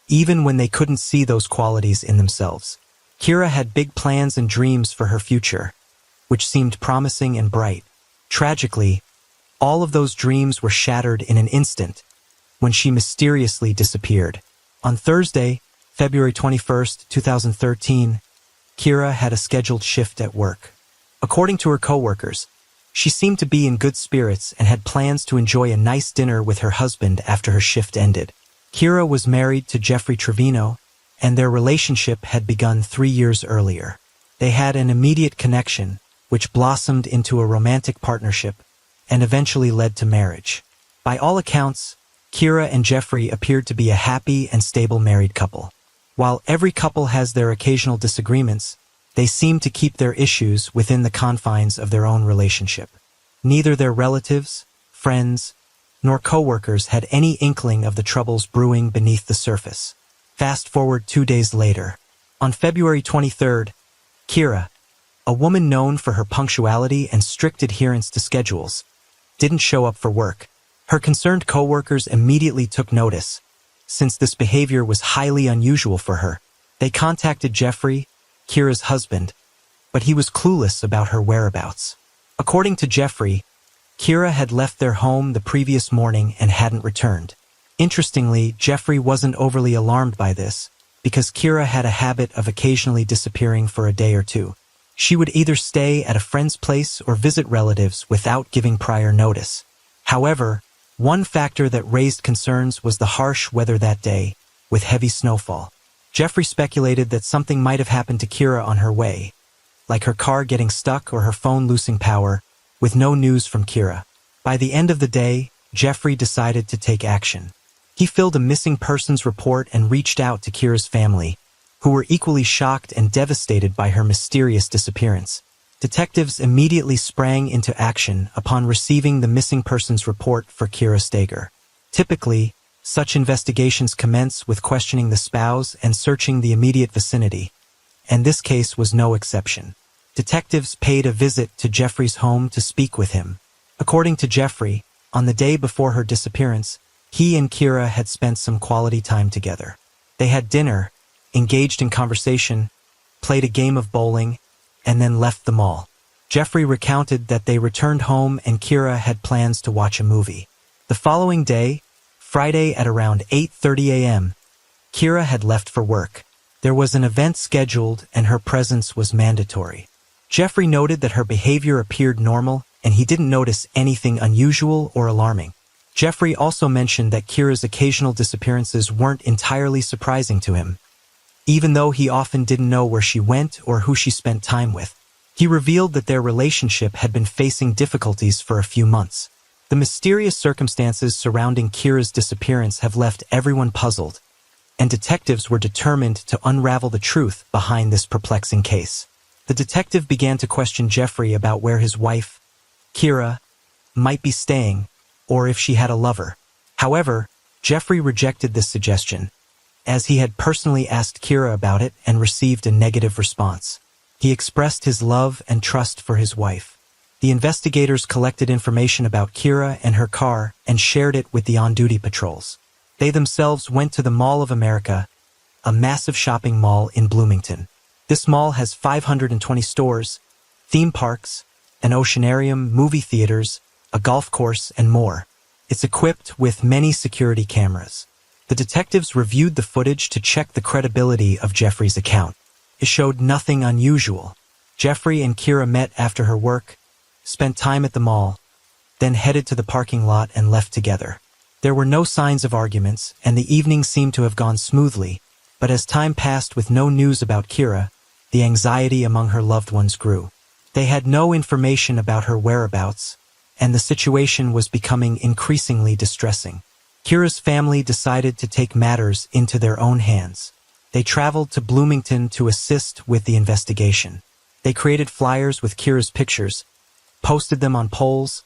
even when they couldn't see those qualities in themselves. Kira had big plans and dreams for her future, which seemed promising and bright. Tragically, all of those dreams were shattered in an instant when she mysteriously disappeared. On Thursday, February 21, 2013, Kira had a scheduled shift at work. According to her coworkers, she seemed to be in good spirits and had plans to enjoy a nice dinner with her husband after her shift ended. Kira was married to Jeffrey Trevino, and their relationship had begun 3 years earlier. They had an immediate connection, which blossomed into a romantic partnership and eventually led to marriage. By all accounts, Kira and Jeffrey appeared to be a happy and stable married couple. While every couple has their occasional disagreements, they seem to keep their issues within the confines of their own relationship. Neither their relatives, friends, nor coworkers had any inkling of the troubles brewing beneath the surface. Fast forward 2 days later. On February 23rd, Kira, a woman known for her punctuality and strict adherence to schedules, didn't show up for work. Her concerned coworkers immediately took notice, since this behavior was highly unusual for her. They contacted Jeffrey, Kira's husband, but he was clueless about her whereabouts. According to Jeffrey, Kira had left their home the previous morning and hadn't returned. Interestingly, Jeffrey wasn't overly alarmed by this, because Kira had a habit of occasionally disappearing for a day or two. She would either stay at a friend's place or visit relatives without giving prior notice. However, one factor that raised concerns was the harsh weather that day, with heavy snowfall. Jeffrey speculated that something might have happened to Kira on her way, like her car getting stuck or her phone losing power, with no news from Kira. By the end of the day, Jeffrey decided to take action. He filled a missing persons report and reached out to Kira's family, who were equally shocked and devastated by her mysterious disappearance. Detectives immediately sprang into action upon receiving the missing persons report for Kira Steger. Typically, such investigations commence with questioning the spouse and searching the immediate vicinity, and this case was no exception. Detectives paid a visit to Jeffrey's home to speak with him. According to Jeffrey, on the day before her disappearance, he and Kira had spent some quality time together. They had dinner, engaged in conversation, played a game of bowling, and then left the mall. Jeffrey recounted that they returned home and Kira had plans to watch a movie. The following day, Friday at around 8:30 a.m., Kira had left for work. There was an event scheduled and her presence was mandatory. Jeffrey noted that her behavior appeared normal and he didn't notice anything unusual or alarming. Jeffrey also mentioned that Kira's occasional disappearances weren't entirely surprising to him, even though he often didn't know where she went or who she spent time with. He revealed that their relationship had been facing difficulties for a few months. The mysterious circumstances surrounding Kira's disappearance have left everyone puzzled, and detectives were determined to unravel the truth behind this perplexing case. The detective began to question Jeffrey about where his wife, Kira, might be staying, or if she had a lover. However, Jeffrey rejected this suggestion, as he had personally asked Kira about it and received a negative response. He expressed his love and trust for his wife. The investigators collected information about Kira and her car and shared it with the on-duty patrols. They themselves went to the Mall of America, a massive shopping mall in Bloomington. This mall has 520 stores, theme parks, an oceanarium, movie theaters, a golf course, and more. It's equipped with many security cameras. The detectives reviewed the footage to check the credibility of Jeffrey's account. It showed nothing unusual. Jeffrey and Kira met after her work, spent time at the mall, then headed to the parking lot and left together. There were no signs of arguments, and the evening seemed to have gone smoothly, but as time passed with no news about Kira, the anxiety among her loved ones grew. They had no information about her whereabouts, and the situation was becoming increasingly distressing. Kira's family decided to take matters into their own hands. They traveled to Bloomington to assist with the investigation. They created flyers with Kira's pictures, posted them on poles,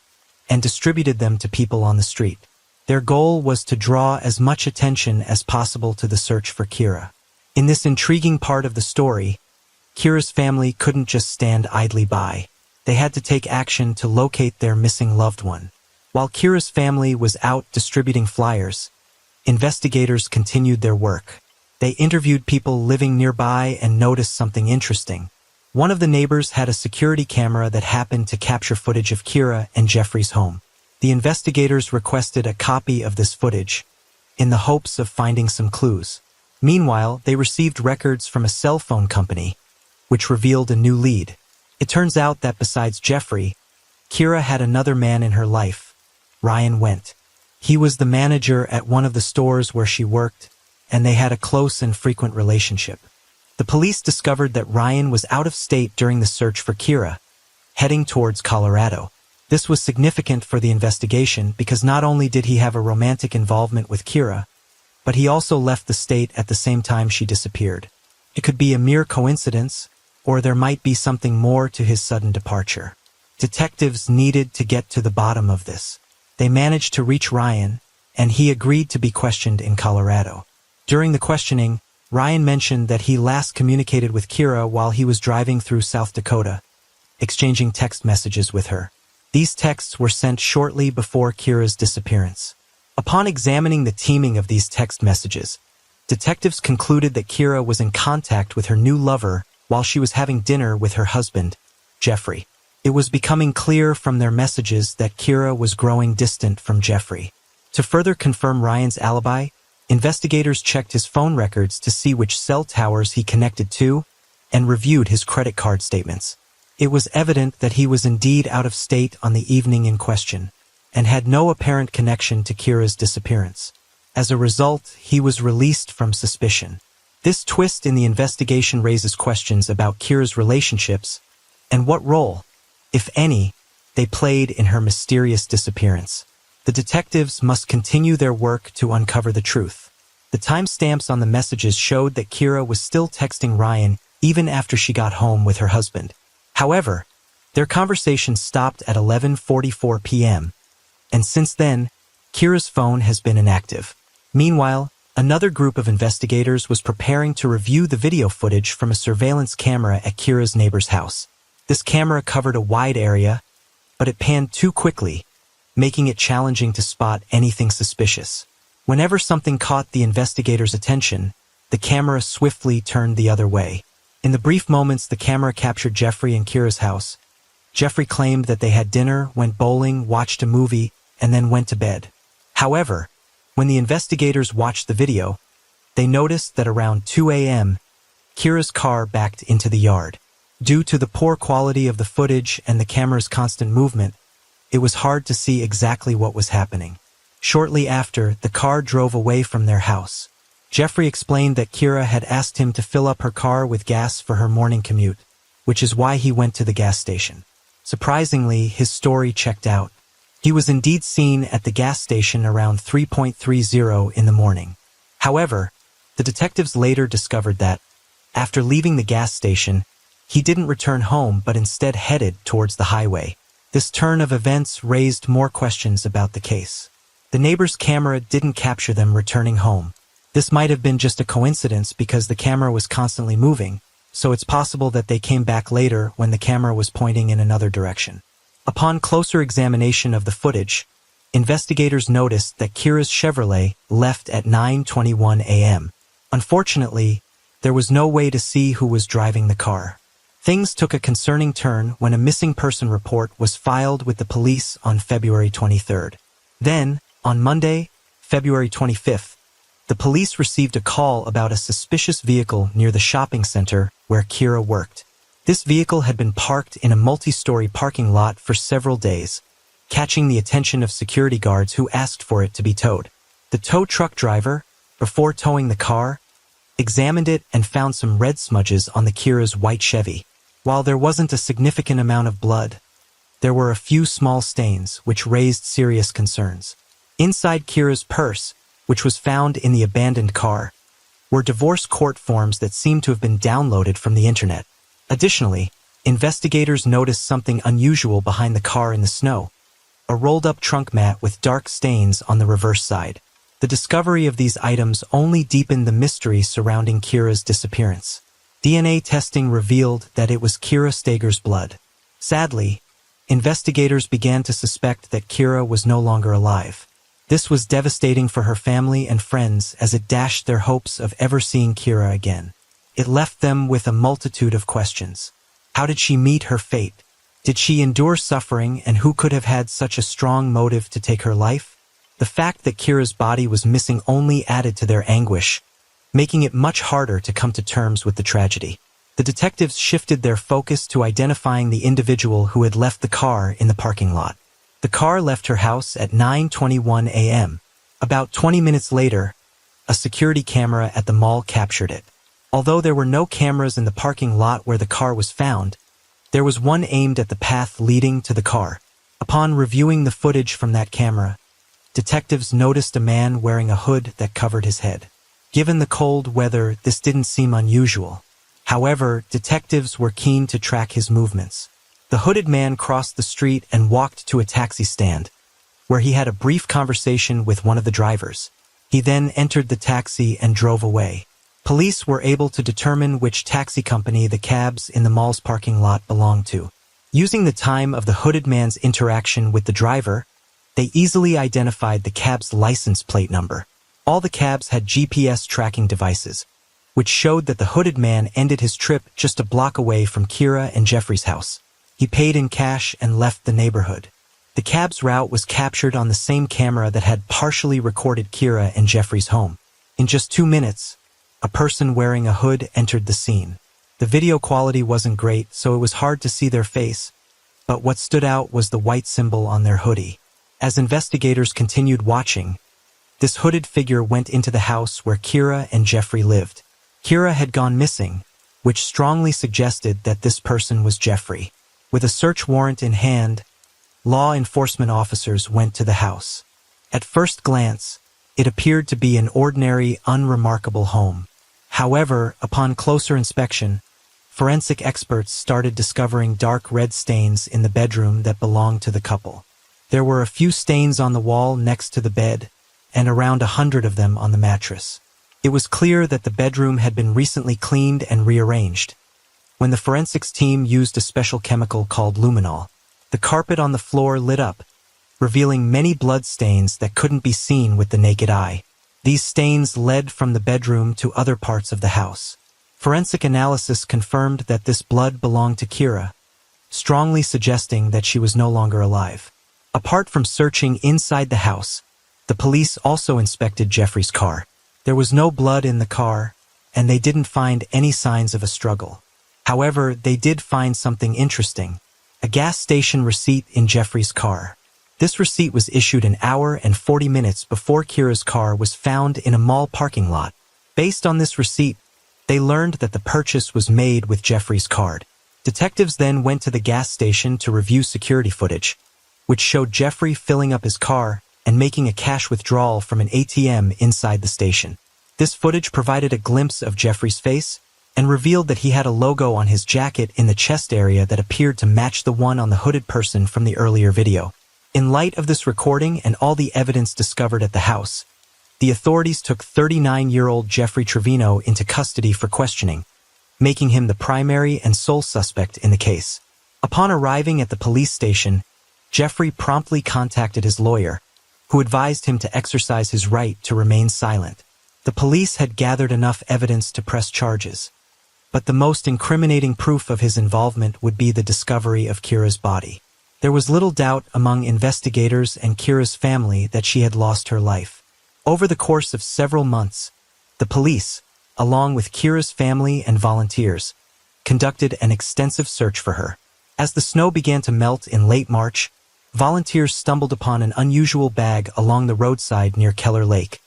and distributed them to people on the street. Their goal was to draw as much attention as possible to the search for Kira. In this intriguing part of the story, Kira's family couldn't just stand idly by. They had to take action to locate their missing loved one. While Kira's family was out distributing flyers, investigators continued their work. They interviewed people living nearby and noticed something interesting. One of the neighbors had a security camera that happened to capture footage of Kira and Jeffrey's home. The investigators requested a copy of this footage, in the hopes of finding some clues. Meanwhile, they received records from a cell phone company, which revealed a new lead. It turns out that besides Jeffrey, Kira had another man in her life, Ryan Wendt. He was the manager at one of the stores where she worked, and they had a close and frequent relationship. The police discovered that Ryan was out of state during the search for Kira, heading towards Colorado. This was significant for the investigation because not only did he have a romantic involvement with Kira, but he also left the state at the same time she disappeared. It could be a mere coincidence, or there might be something more to his sudden departure. Detectives needed to get to the bottom of this. They managed to reach Ryan, and he agreed to be questioned in Colorado. During the questioning, Ryan mentioned that he last communicated with Kira while he was driving through South Dakota, exchanging text messages with her. These texts were sent shortly before Kira's disappearance. Upon examining the teaming of these text messages, detectives concluded that Kira was in contact with her new lover while she was having dinner with her husband, Jeffrey. It was becoming clear from their messages that Kira was growing distant from Jeffrey. To further confirm Ryan's alibi, Investigators checked his phone records to see which cell towers he connected to and reviewed his credit card statements. It was evident that he was indeed out of state on the evening in question and had no apparent connection to Kira's disappearance. As a result, he was released from suspicion. This twist in the investigation raises questions about Kira's relationships and what role, if any, they played in her mysterious disappearance. The detectives must continue their work to uncover the truth. The timestamps on the messages showed that Kira was still texting Ryan even after she got home with her husband. However, their conversation stopped at 11:44 p.m., and since then, Kira's phone has been inactive. Meanwhile, another group of investigators was preparing to review the video footage from a surveillance camera at Kira's neighbor's house. This camera covered a wide area, but it panned too quickly, making it challenging to spot anything suspicious. Whenever something caught the investigators' attention, the camera swiftly turned the other way. In the brief moments the camera captured Jeffrey and Kira's house, Jeffrey claimed that they had dinner, went bowling, watched a movie, and then went to bed. However, when the investigators watched the video, they noticed that around 2 a.m., Kira's car backed into the yard. Due to the poor quality of the footage and the camera's constant movement, it was hard to see exactly what was happening. Shortly after, the car drove away from their house. Jeffrey explained that Kira had asked him to fill up her car with gas for her morning commute, which is why he went to the gas station. Surprisingly, his story checked out. He was indeed seen at the gas station around 3:30 in the morning. However, the detectives later discovered that, after leaving the gas station, he didn't return home but instead headed towards the highway. This turn of events raised more questions about the case. The neighbor's camera didn't capture them returning home. This might have been just a coincidence because the camera was constantly moving, so it's possible that they came back later when the camera was pointing in another direction. Upon closer examination of the footage, investigators noticed that Kira's Chevrolet left at 9:21 a.m. Unfortunately, there was no way to see who was driving the car. Things took a concerning turn when a missing person report was filed with the police on February 23rd. Then, on Monday, February 25th, the police received a call about a suspicious vehicle near the shopping center where Kira worked. This vehicle had been parked in a multi-story parking lot for several days, catching the attention of security guards who asked for it to be towed. The tow truck driver, before towing the car, examined it and found some red smudges on the Kira's white Chevy. While there wasn't a significant amount of blood, there were a few small stains which raised serious concerns. Inside Kira's purse, which was found in the abandoned car, were divorce court forms that seemed to have been downloaded from the internet. Additionally, investigators noticed something unusual behind the car in the snow, a rolled-up trunk mat with dark stains on the reverse side. The discovery of these items only deepened the mystery surrounding Kira's disappearance. DNA testing revealed that it was Kira Steger's blood. Sadly, investigators began to suspect that Kira was no longer alive. This was devastating for her family and friends as it dashed their hopes of ever seeing Kira again. It left them with a multitude of questions. How did she meet her fate? Did she endure suffering, and who could have had such a strong motive to take her life? The fact that Kira's body was missing only added to their anguish, making it much harder to come to terms with the tragedy. The detectives shifted their focus to identifying the individual who had left the car in the parking lot. The car left her house at 9:21 a.m. About 20 minutes later, a security camera at the mall captured it. Although there were no cameras in the parking lot where the car was found, there was one aimed at the path leading to the car. Upon reviewing the footage from that camera, detectives noticed a man wearing a hood that covered his head. Given the cold weather, this didn't seem unusual. However, detectives were keen to track his movements. The hooded man crossed the street and walked to a taxi stand, where he had a brief conversation with one of the drivers. He then entered the taxi and drove away. Police were able to determine which taxi company the cabs in the mall's parking lot belonged to. Using the time of the hooded man's interaction with the driver, they easily identified the cab's license plate number. All the cabs had GPS tracking devices, which showed that the hooded man ended his trip just a block away from Kira and Jeffrey's house. He paid in cash and left the neighborhood. The cab's route was captured on the same camera that had partially recorded Kira and Jeffrey's home. In just 2 minutes, a person wearing a hood entered the scene. The video quality wasn't great, so it was hard to see their face, but what stood out was the white symbol on their hoodie. As investigators continued watching, this hooded figure went into the house where Kira and Jeffrey lived. Kira had gone missing, which strongly suggested that this person was Jeffrey. With a search warrant in hand, law enforcement officers went to the house. At first glance, it appeared to be an ordinary, unremarkable home. However, upon closer inspection, forensic experts started discovering dark red stains in the bedroom that belonged to the couple. There were a few stains on the wall next to the bed, and around 100 of them on the mattress. It was clear that the bedroom had been recently cleaned and rearranged. When the forensics team used a special chemical called luminol, the carpet on the floor lit up, revealing many blood stains that couldn't be seen with the naked eye. These stains led from the bedroom to other parts of the house. Forensic analysis confirmed that this blood belonged to Kira, strongly suggesting that she was no longer alive. Apart from searching inside the house, the police also inspected Jeffrey's car. There was no blood in the car, and they didn't find any signs of a struggle. However, they did find something interesting: a gas station receipt in Jeffrey's car. This receipt was issued an hour and 40 minutes before Kira's car was found in a mall parking lot. Based on this receipt, they learned that the purchase was made with Jeffrey's card. Detectives then went to the gas station to review security footage, which showed Jeffrey filling up his car and making a cash withdrawal from an ATM inside the station. This footage provided a glimpse of Jeffrey's face and revealed that he had a logo on his jacket in the chest area that appeared to match the one on the hooded person from the earlier video. In light of this recording and all the evidence discovered at the house, the authorities took 39-year-old Jeffrey Trevino into custody for questioning, making him the primary and sole suspect in the case. Upon arriving at the police station, Jeffrey promptly contacted his lawyer, who advised him to exercise his right to remain silent. The police had gathered enough evidence to press charges, but the most incriminating proof of his involvement would be the discovery of Kira's body. There was little doubt among investigators and Kira's family that she had lost her life. Over the course of several months, the police, along with Kira's family and volunteers, conducted an extensive search for her. As the snow began to melt in late March, volunteers stumbled upon an unusual bag along the roadside near Keller Lake,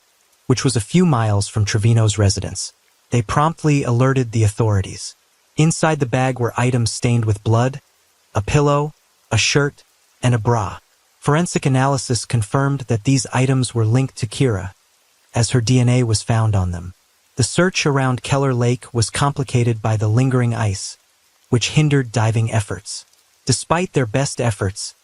which was a few miles from Trevino's residence. They promptly alerted the authorities. Inside the bag were items stained with blood, a pillow, a shirt, and a bra. Forensic analysis confirmed that these items were linked to Kira, as her DNA was found on them. The search around Keller Lake was complicated by the lingering ice, which hindered diving efforts. Despite their best efforts,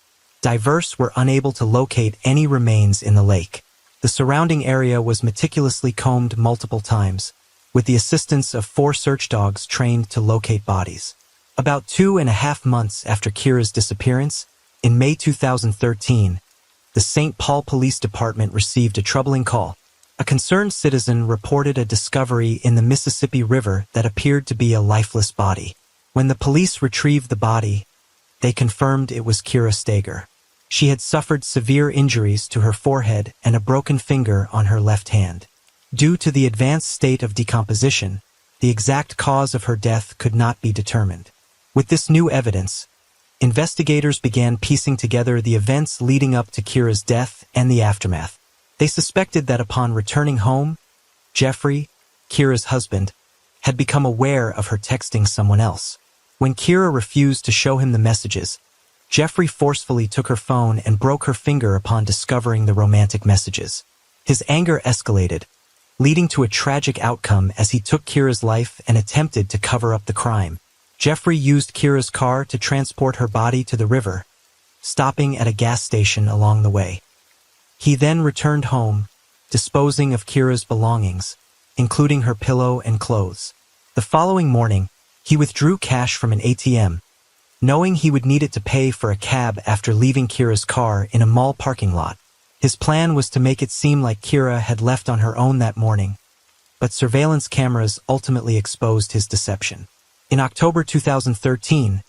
divers were unable to locate any remains in the lake. The surrounding area was meticulously combed multiple times, with the assistance of 4 search dogs trained to locate bodies. About 2.5 months after Kira's disappearance, in May 2013, the St. Paul Police Department received a troubling call. A concerned citizen reported a discovery in the Mississippi River that appeared to be a lifeless body. When the police retrieved the body, they confirmed it was Kira Steger. She had suffered severe injuries to her forehead and a broken finger on her left hand. Due to the advanced state of decomposition, the exact cause of her death could not be determined. With this new evidence, investigators began piecing together the events leading up to Kira's death and the aftermath. They suspected that upon returning home, Jeffrey, Kira's husband, had become aware of her texting someone else. When Kira refused to show him the messages, Jeffrey forcefully took her phone and broke her finger upon discovering the romantic messages. His anger escalated, leading to a tragic outcome as he took Kira's life and attempted to cover up the crime. Jeffrey used Kira's car to transport her body to the river, stopping at a gas station along the way. He then returned home, disposing of Kira's belongings, including her pillow and clothes. The following morning, he withdrew cash from an ATM, knowing he would need it to pay for a cab after leaving Kira's car in a mall parking lot. His plan was to make it seem like Kira had left on her own that morning, but surveillance cameras ultimately exposed his deception. In October 2013,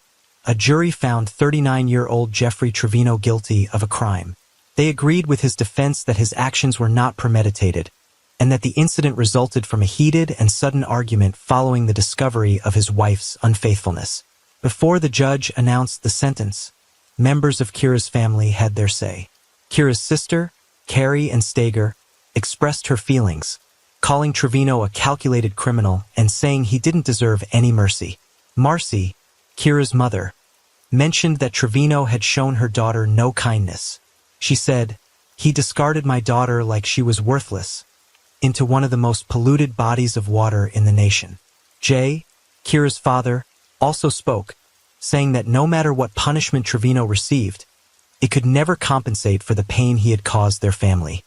a jury found 39-year-old Jeffrey Trevino guilty of a crime. They agreed with his defense that his actions were not premeditated, and that the incident resulted from a heated and sudden argument following the discovery of his wife's unfaithfulness. Before the judge announced the sentence, members of Kira's family had their say. Kira's sister, Carrie and Stager, expressed her feelings, calling Trevino a calculated criminal and saying he didn't deserve any mercy. Marcy, Kira's mother, mentioned that Trevino had shown her daughter no kindness. She said, "He discarded my daughter like she was worthless into one of the most polluted bodies of water in the nation." Jay, Kira's father, also spoke, saying that no matter what punishment Trevino received, it could never compensate for the pain he had caused their family.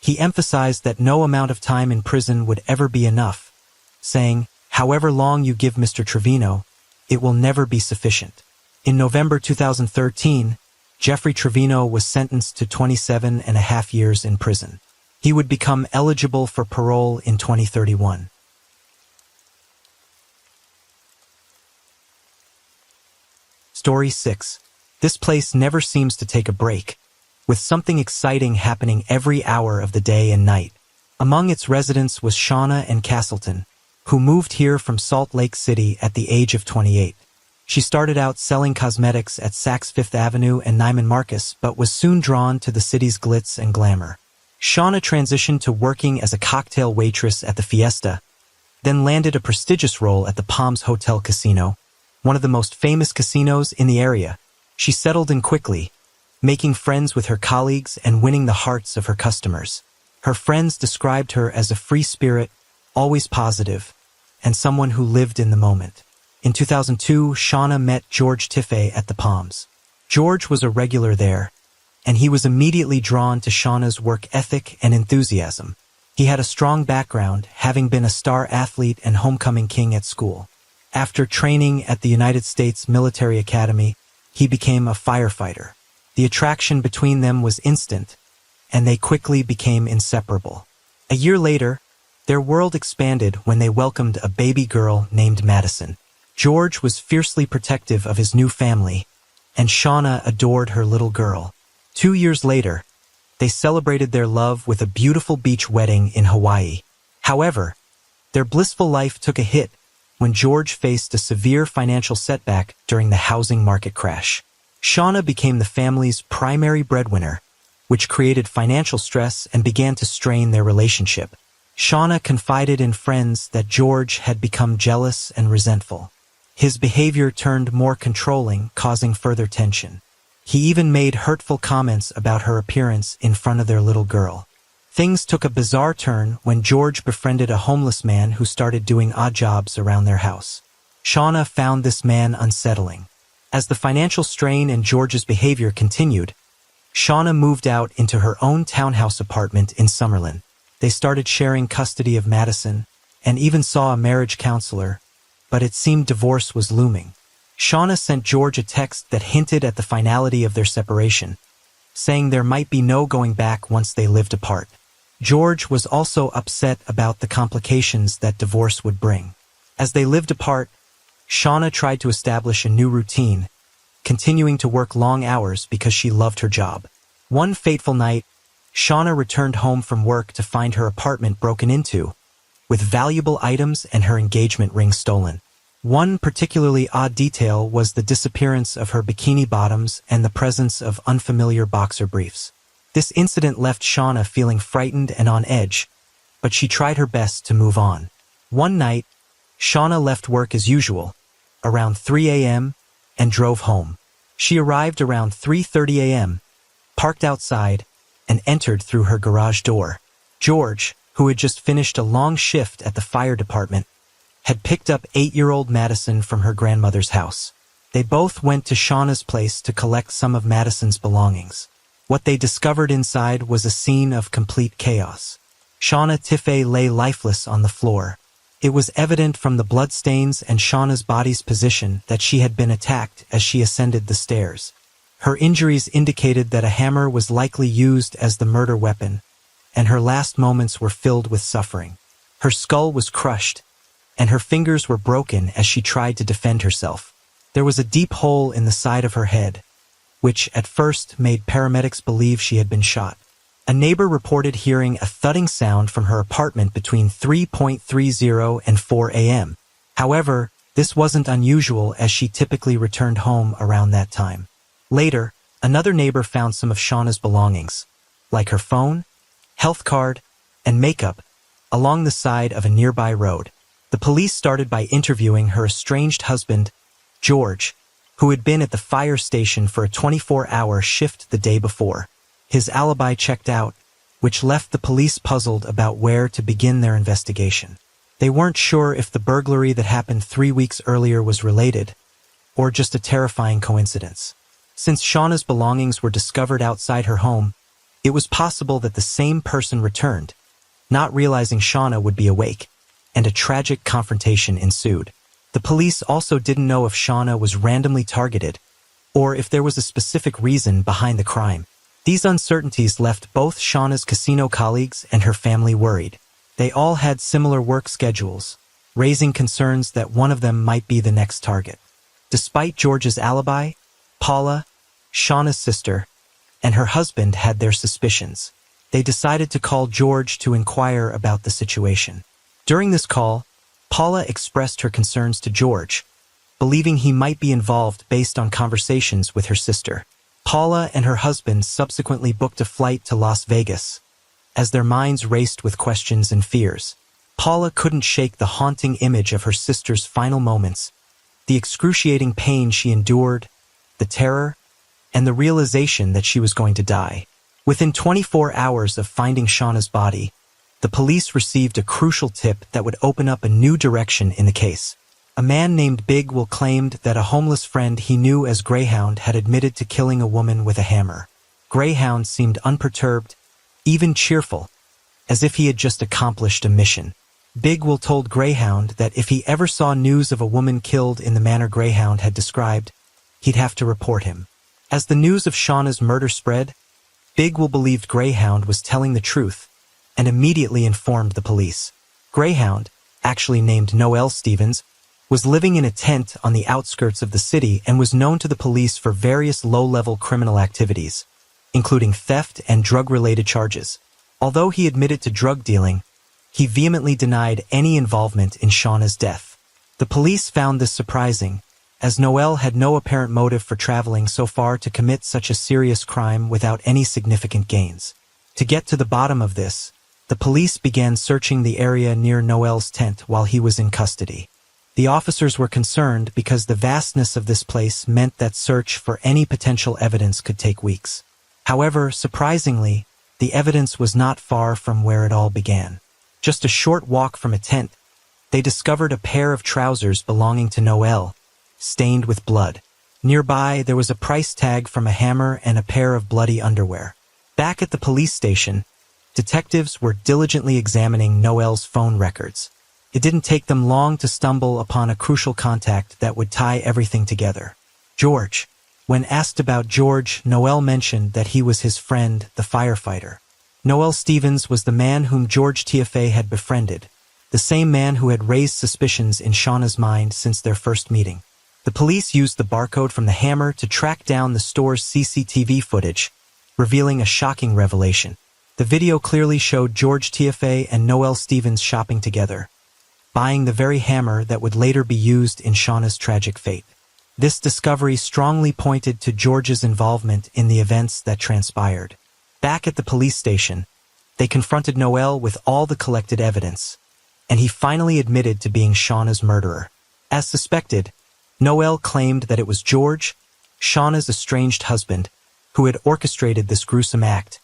He emphasized that no amount of time in prison would ever be enough, saying, "However long you give Mr. Trevino, it will never be sufficient." In November 2013, Jeffrey Trevino was sentenced to 27.5 years in prison. He would become eligible for parole in 2031. Story 6. This place never seems to take a break, with something exciting happening every hour of the day and night. Among its residents was Shauna and Castleton, who moved here from Salt Lake City at the age of 28. She started out selling cosmetics at Saks Fifth Avenue and Neiman Marcus, but was soon drawn to the city's glitz and glamour. Shauna transitioned to working as a cocktail waitress at the Fiesta, then landed a prestigious role at the Palms Hotel Casino, one of the most famous casinos in the area. She settled in quickly, making friends with her colleagues and winning the hearts of her customers. Her friends described her as a free spirit, always positive, and someone who lived in the moment. In 2002, Shauna met George Tiffay at the Palms. George was a regular there, and he was immediately drawn to Shauna's work ethic and enthusiasm. He had a strong background, having been a star athlete and homecoming king at school. After training at the United States Military Academy, he became a firefighter. The attraction between them was instant, and they quickly became inseparable. A year later, their world expanded when they welcomed a baby girl named Madison. George was fiercely protective of his new family, and Shauna adored her little girl. 2 years later, they celebrated their love with a beautiful beach wedding in Hawaii. However, their blissful life took a hit when George faced a severe financial setback during the housing market crash. Shauna became the family's primary breadwinner, which created financial stress and began to strain their relationship. Shauna confided in friends that George had become jealous and resentful. His behavior turned more controlling, causing further tension. He even made hurtful comments about her appearance in front of their little girl. Things took a bizarre turn when George befriended a homeless man who started doing odd jobs around their house. Shauna found this man unsettling. As the financial strain and George's behavior continued, Shauna moved out into her own townhouse apartment in Summerlin. They started sharing custody of Madison and even saw a marriage counselor, but it seemed divorce was looming. Shauna sent George a text that hinted at the finality of their separation, saying there might be no going back once they lived apart. George was also upset about the complications that divorce would bring. As they lived apart, Shauna tried to establish a new routine, continuing to work long hours because she loved her job. One fateful night, Shauna returned home from work to find her apartment broken into, with valuable items and her engagement ring stolen. One particularly odd detail was the disappearance of her bikini bottoms and the presence of unfamiliar boxer briefs. This incident left Shauna feeling frightened and on edge, but she tried her best to move on. One night, Shauna left work as usual, around 3 a.m., and drove home. She arrived around 3:30 a.m., parked outside, and entered through her garage door. George, who had just finished a long shift at the fire department, had picked up 8-year-old Madison from her grandmother's house. They both went to Shauna's place to collect some of Madison's belongings. What they discovered inside was a scene of complete chaos. Shauna Tiffay lay lifeless on the floor. It was evident from the bloodstains and Shauna's body's position that she had been attacked as she ascended the stairs. Her injuries indicated that a hammer was likely used as the murder weapon, and her last moments were filled with suffering. Her skull was crushed, and her fingers were broken as she tried to defend herself. There was a deep hole in the side of her head, which at first made paramedics believe she had been shot. A neighbor reported hearing a thudding sound from her apartment between 3:30 and 4 a.m. However, this wasn't unusual as she typically returned home around that time. Later, another neighbor found some of Shauna's belongings, like her phone, health card, and makeup, along the side of a nearby road. The police started by interviewing her estranged husband, George, who had been at the fire station for a 24-hour shift the day before. His alibi checked out, which left the police puzzled about where to begin their investigation. They weren't sure if the burglary that happened 3 weeks earlier was related, or just a terrifying coincidence. Since Shauna's belongings were discovered outside her home, it was possible that the same person returned, not realizing Shauna would be awake, and a tragic confrontation ensued. The police also didn't know if Shauna was randomly targeted, or if there was a specific reason behind the crime. These uncertainties left both Shauna's casino colleagues and her family worried. They all had similar work schedules, raising concerns that one of them might be the next target. Despite George's alibi, Paula, Shauna's sister, and her husband had their suspicions. They decided to call George to inquire about the situation. During this call, Paula expressed her concerns to George, believing he might be involved based on conversations with her sister. Paula and her husband subsequently booked a flight to Las Vegas, as their minds raced with questions and fears. Paula couldn't shake the haunting image of her sister's final moments, the excruciating pain she endured, the terror, and the realization that she was going to die. Within 24 hours of finding Shauna's body, the police received a crucial tip that would open up a new direction in the case. A man named Big Will claimed that a homeless friend he knew as Greyhound had admitted to killing a woman with a hammer. Greyhound seemed unperturbed, even cheerful, as if he had just accomplished a mission. Big Will told Greyhound that if he ever saw news of a woman killed in the manner Greyhound had described, he'd have to report him. As the news of Shauna's murder spread, Big Will believed Greyhound was telling the truth and immediately informed the police. Greyhound, actually named Noel Stevens, was living in a tent on the outskirts of the city and was known to the police for various low-level criminal activities, including theft and drug-related charges. Although he admitted to drug dealing, he vehemently denied any involvement in Shauna's death. The police found this surprising, as Noel had no apparent motive for traveling so far to commit such a serious crime without any significant gains. To get to the bottom of this, the police began searching the area near Noel's tent while he was in custody. The officers were concerned because the vastness of this place meant that search for any potential evidence could take weeks. However, surprisingly, the evidence was not far from where it all began. Just a short walk from a tent, they discovered a pair of trousers belonging to Noel, stained with blood. Nearby, there was a price tag from a hammer and a pair of bloody underwear. Back at the police station, detectives were diligently examining Noel's phone records. It didn't take them long to stumble upon a crucial contact that would tie everything together. George. When asked about George, Noel mentioned that he was his friend, the firefighter. Noel Stevens was the man whom George TFA had befriended, the same man who had raised suspicions in Shauna's mind since their first meeting. The police used the barcode from the hammer to track down the store's CCTV footage, revealing a shocking revelation. The video clearly showed George TFA and Noel Stevens shopping together, buying the very hammer that would later be used in Shauna's tragic fate. This discovery strongly pointed to George's involvement in the events that transpired. Back at the police station, they confronted Noel with all the collected evidence, and he finally admitted to being Shauna's murderer. As suspected, Noel claimed that it was George, Shauna's estranged husband, who had orchestrated this gruesome act,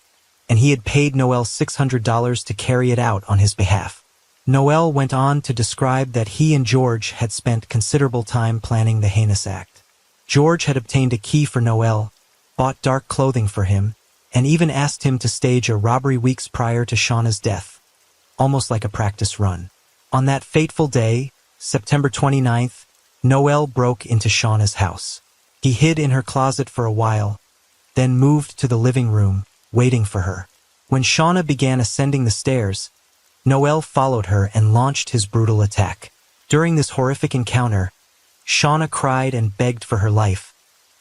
and he had paid Noel $600 to carry it out on his behalf. Noel went on to describe that he and George had spent considerable time planning the heinous act. George had obtained a key for Noel, bought dark clothing for him, and even asked him to stage a robbery weeks prior to Shauna's death, almost like a practice run. On that fateful day, September 29th, Noel broke into Shauna's house. He hid in her closet for a while, then moved to the living room, waiting for her. When Shauna began ascending the stairs, Noel followed her and launched his brutal attack. During this horrific encounter, Shauna cried and begged for her life,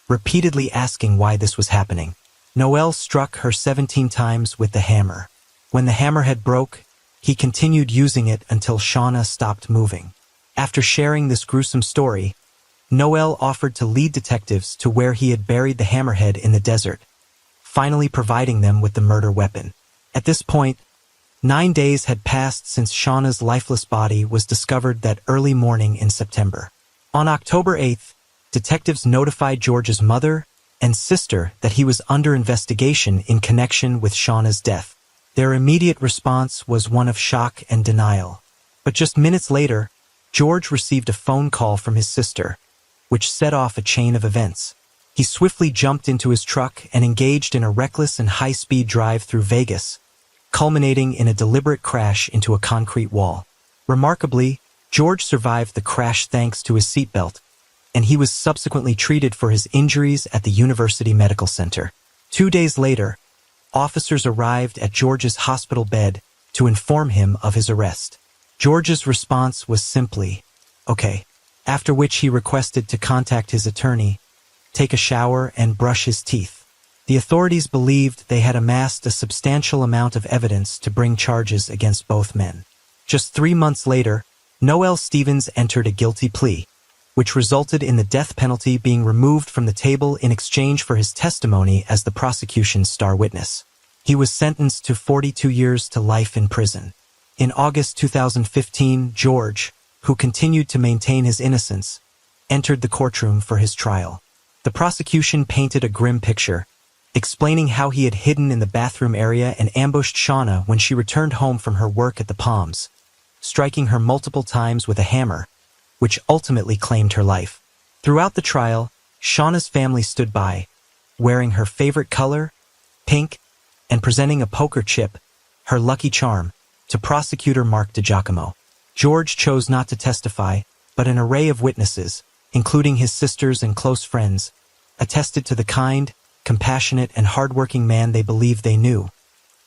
repeatedly asking why this was happening. Noel struck her 17 times with the hammer. When the hammerhead broke, he continued using it until Shauna stopped moving. After sharing this gruesome story, Noel offered to lead detectives to where he had buried the hammerhead in the desert, finally providing them with the murder weapon. At this point, 9 days had passed since Shauna's lifeless body was discovered that early morning in September. On October 8th, detectives notified George's mother and sister that he was under investigation in connection with Shauna's death. Their immediate response was one of shock and denial. But just minutes later, George received a phone call from his sister, which set off a chain of events. He swiftly jumped into his truck and engaged in a reckless and high-speed drive through Vegas, culminating in a deliberate crash into a concrete wall. Remarkably, George survived the crash thanks to his seatbelt, and he was subsequently treated for his injuries at the University Medical Center. 2 days later, officers arrived at George's hospital bed to inform him of his arrest. George's response was simply, "Okay," after which he requested to contact his attorney, take a shower, and brush his teeth. The authorities believed they had amassed a substantial amount of evidence to bring charges against both men. Just 3 months later, Noel Stevens entered a guilty plea, which resulted in the death penalty being removed from the table in exchange for his testimony as the prosecution's star witness. He was sentenced to 42 years to life in prison. In August 2015, George, who continued to maintain his innocence, entered the courtroom for his trial. The prosecution painted a grim picture, explaining how he had hidden in the bathroom area and ambushed Shauna when she returned home from her work at the Palms, striking her multiple times with a hammer, which ultimately claimed her life. Throughout the trial, Shauna's family stood by, wearing her favorite color, pink, and presenting a poker chip, her lucky charm, to prosecutor Mark DiGiacomo. George chose not to testify, but an array of witnesses, including his sisters and close friends, attested to the kind, compassionate, and hardworking man they believed they knew,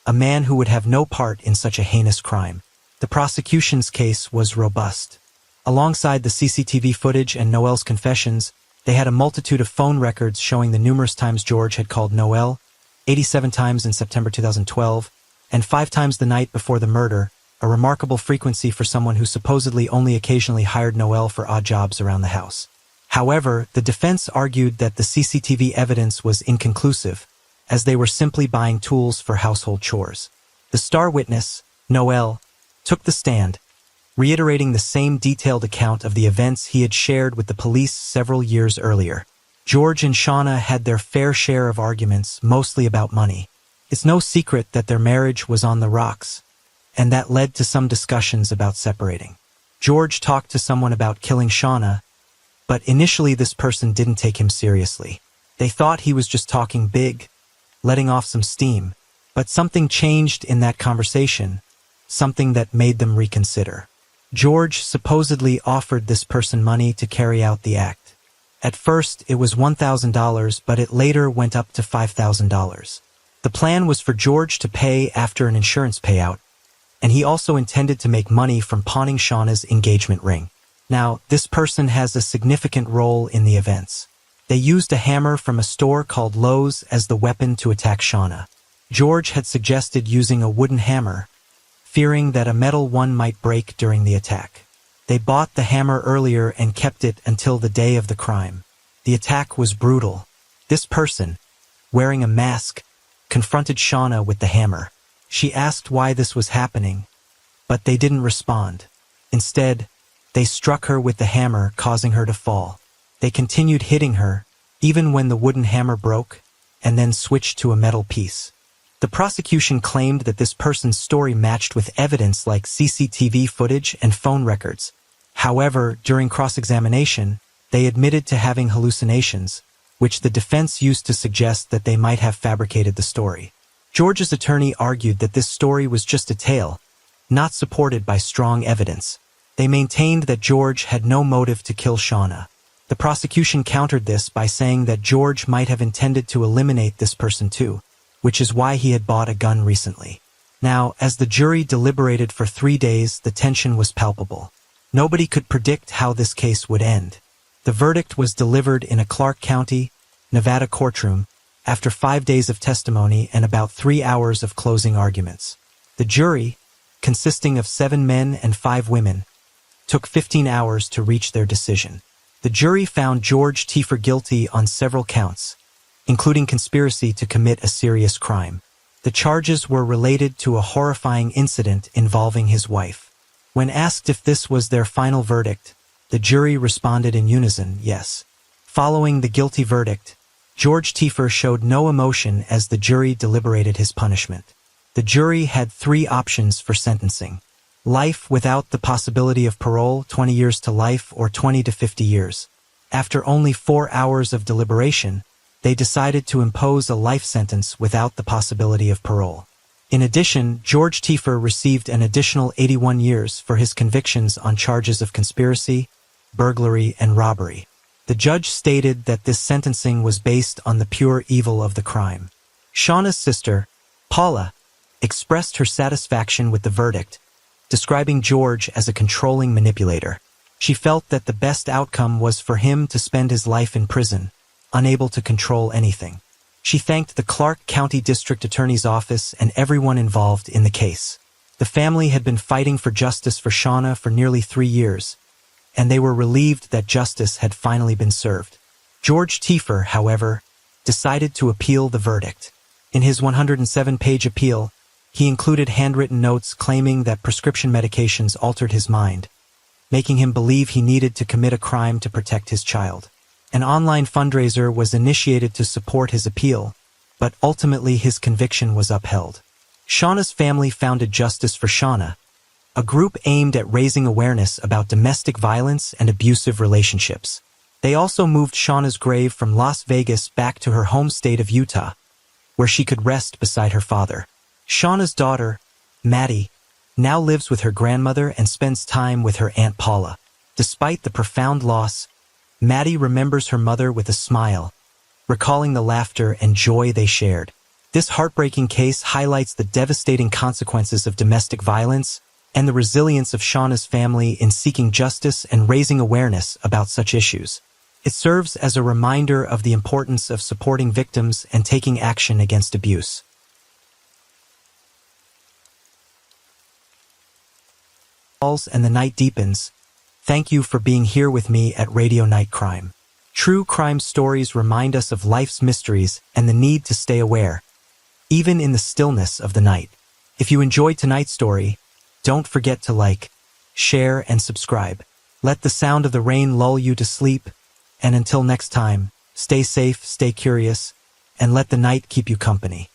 a man who would have no part in such a heinous crime. The prosecution's case was robust. Alongside the CCTV footage and Noel's confessions, they had a multitude of phone records showing the numerous times George had called Noel, 87 times in September 2012, and 5 times the night before the murder, a remarkable frequency for someone who supposedly only occasionally hired Noel for odd jobs around the house. However, the defense argued that the CCTV evidence was inconclusive, as they were simply buying tools for household chores. The star witness, Noel, took the stand, reiterating the same detailed account of the events he had shared with the police several years earlier. George and Shauna had their fair share of arguments, mostly about money. It's no secret that their marriage was on the rocks, and that led to some discussions about separating. George talked to someone about killing Shauna, but initially this person didn't take him seriously. They thought he was just talking big, letting off some steam, but something changed in that conversation, something that made them reconsider. George supposedly offered this person money to carry out the act. At first, it was $1,000, but it later went up to $5,000. The plan was for George to pay after an insurance payout, and he also intended to make money from pawning Shauna's engagement ring. Now, this person has a significant role in the events. They used a hammer from a store called Lowe's as the weapon to attack Shauna. George had suggested using a wooden hammer, fearing that a metal one might break during the attack. They bought the hammer earlier and kept it until the day of the crime. The attack was brutal. This person, wearing a mask, confronted Shauna with the hammer. She asked why this was happening, but they didn't respond. Instead, they struck her with the hammer, causing her to fall. They continued hitting her, even when the wooden hammer broke, and then switched to a metal piece. The prosecution claimed that this person's story matched with evidence like CCTV footage and phone records. However, during cross-examination, they admitted to having hallucinations, which the defense used to suggest that they might have fabricated the story. George's attorney argued that this story was just a tale, not supported by strong evidence. They maintained that George had no motive to kill Shauna. The prosecution countered this by saying that George might have intended to eliminate this person too, which is why he had bought a gun recently. Now, as the jury deliberated for 3 days, the tension was palpable. Nobody could predict how this case would end. The verdict was delivered in a Clark County, Nevada courtroom after 5 days of testimony and about 3 hours of closing arguments. The jury, consisting of 7 men and 5 women, took 15 hours to reach their decision. The jury found George Tiefer guilty on several counts, including conspiracy to commit a serious crime. The charges were related to a horrifying incident involving his wife. When asked if this was their final verdict, the jury responded in unison, yes. Following the guilty verdict, George Tiefer showed no emotion as the jury deliberated his punishment. The jury had 3 options for sentencing: life without the possibility of parole, 20 years to life, or 20 to 50 years. After only 4 hours of deliberation, they decided to impose a life sentence without the possibility of parole. In addition, George Tiefer received an additional 81 years for his convictions on charges of conspiracy, burglary, and robbery. The judge stated that this sentencing was based on the pure evil of the crime. Shauna's sister, Paula, expressed her satisfaction with the verdict, describing George as a controlling manipulator. She felt that the best outcome was for him to spend his life in prison, unable to control anything. She thanked the Clark County District Attorney's Office and everyone involved in the case. The family had been fighting for justice for Shauna for nearly 3 years, and they were relieved that justice had finally been served. George Tiefer, however, decided to appeal the verdict. In his 107-page appeal, he included handwritten notes claiming that prescription medications altered his mind, making him believe he needed to commit a crime to protect his child. An online fundraiser was initiated to support his appeal, but ultimately his conviction was upheld. Shauna's family founded Justice for Shauna, a group aimed at raising awareness about domestic violence and abusive relationships. They also moved Shauna's grave from Las Vegas back to her home state of Utah, where she could rest beside her father. Shauna's daughter, Maddie, now lives with her grandmother and spends time with her Aunt Paula. Despite the profound loss, Maddie remembers her mother with a smile, recalling the laughter and joy they shared. This heartbreaking case highlights the devastating consequences of domestic violence and the resilience of Shauna's family in seeking justice and raising awareness about such issues. It serves as a reminder of the importance of supporting victims and taking action against abuse. And the night deepens. Thank you for being here with me at Radio Night Crime. True crime stories remind us of life's mysteries and the need to stay aware, even in the stillness of the night. If you enjoyed tonight's story, don't forget to like, share, and subscribe. Let the sound of the rain lull you to sleep, and until next time, stay safe, stay curious, and let the night keep you company.